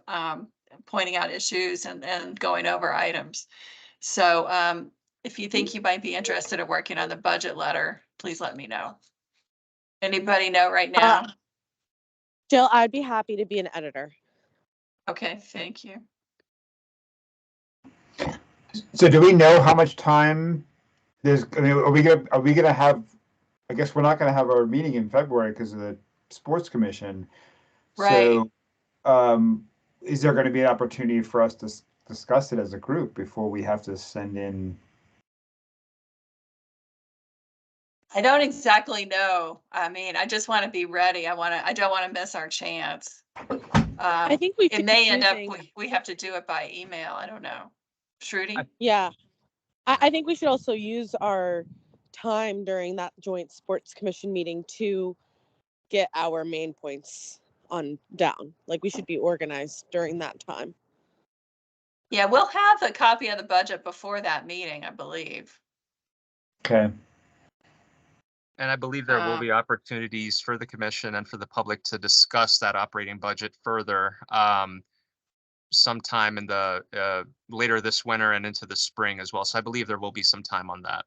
pointing out issues and going over items. So if you think you might be interested in working on the budget letter, please let me know. Anybody know right now? Jill, I'd be happy to be an editor. Okay, thank you. So do we know how much time there's, I mean, are we gonna have, I guess we're not gonna have our meeting in February because of the sports commission. Right. So, is there gonna be an opportunity for us to discuss it as a group before we have to send in? I don't exactly know. I mean, I just want to be ready. I don't want to miss our chance. I think we It should may be end up, using- we have to do it by email. I don't know. Shruti? Yeah. I think we should also use our time during that joint sports commission meeting to get our main points on down. Like we should be organized during that time. Yeah, we'll have a copy of the budget before that meeting, I believe. Okay. And I believe there will be opportunities for the commission and for the public to discuss that operating budget further sometime in the later this winter and into the spring as well. So I believe there will be some time on that.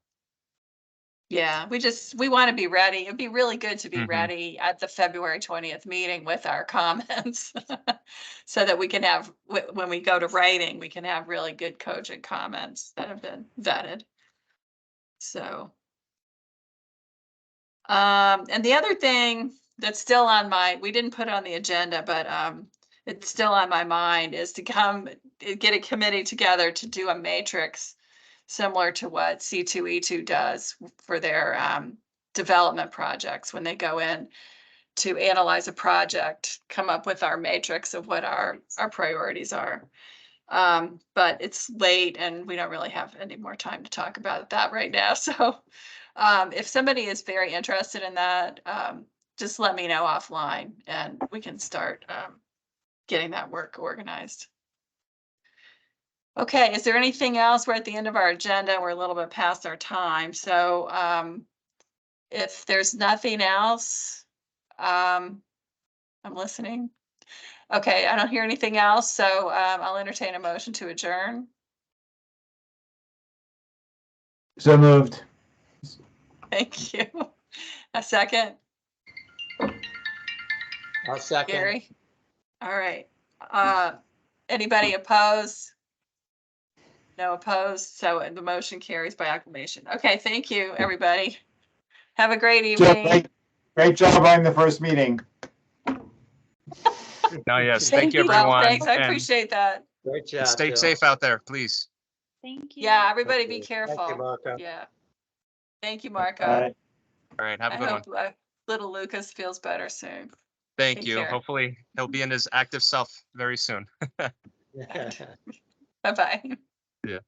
Yeah, we want to be ready. It'd be really good to be Mhm. ready at the February 20th meeting with our comments. So that we can have, when we go to writing, we can have really good cogent comments that have been vetted. So. And the other thing that's still on we didn't put it on the agenda, but it's still on my mind is to get a committee together to do a matrix similar to what C2E2 does for their development projects. When they go in to analyze a project, come up with our matrix of what our priorities are. But it's late and we don't really have any more time to talk about that right now. So if somebody is very interested in that, just let me know offline and we can start getting that work organized. Okay, is there anything else? We're at the end of our agenda. We're a little bit past our time. So if there's nothing else, I'm listening. Okay, I don't hear anything else. So I'll entertain a motion to adjourn. So moved. Thank you. A second, I'll second. Gary? All right. Anybody opposed? No opposed, so the motion carries by acclamation. Okay, thank you, everybody. Have a great Jill, evening. great job on the first meeting. No, yes, Thank thank you, you. Well, everyone. thanks, I and appreciate that. Great job. stay Jill. safe out there, please. Thank you. Yeah, everybody be Thank you. careful. Thank you, Marco. Yeah. Thank you, Marco. All right, have a I good one. hope little Lucas feels better soon. Thank take you. care. Hopefully he'll be in his active self very soon. Yeah. Bye-bye. Yeah.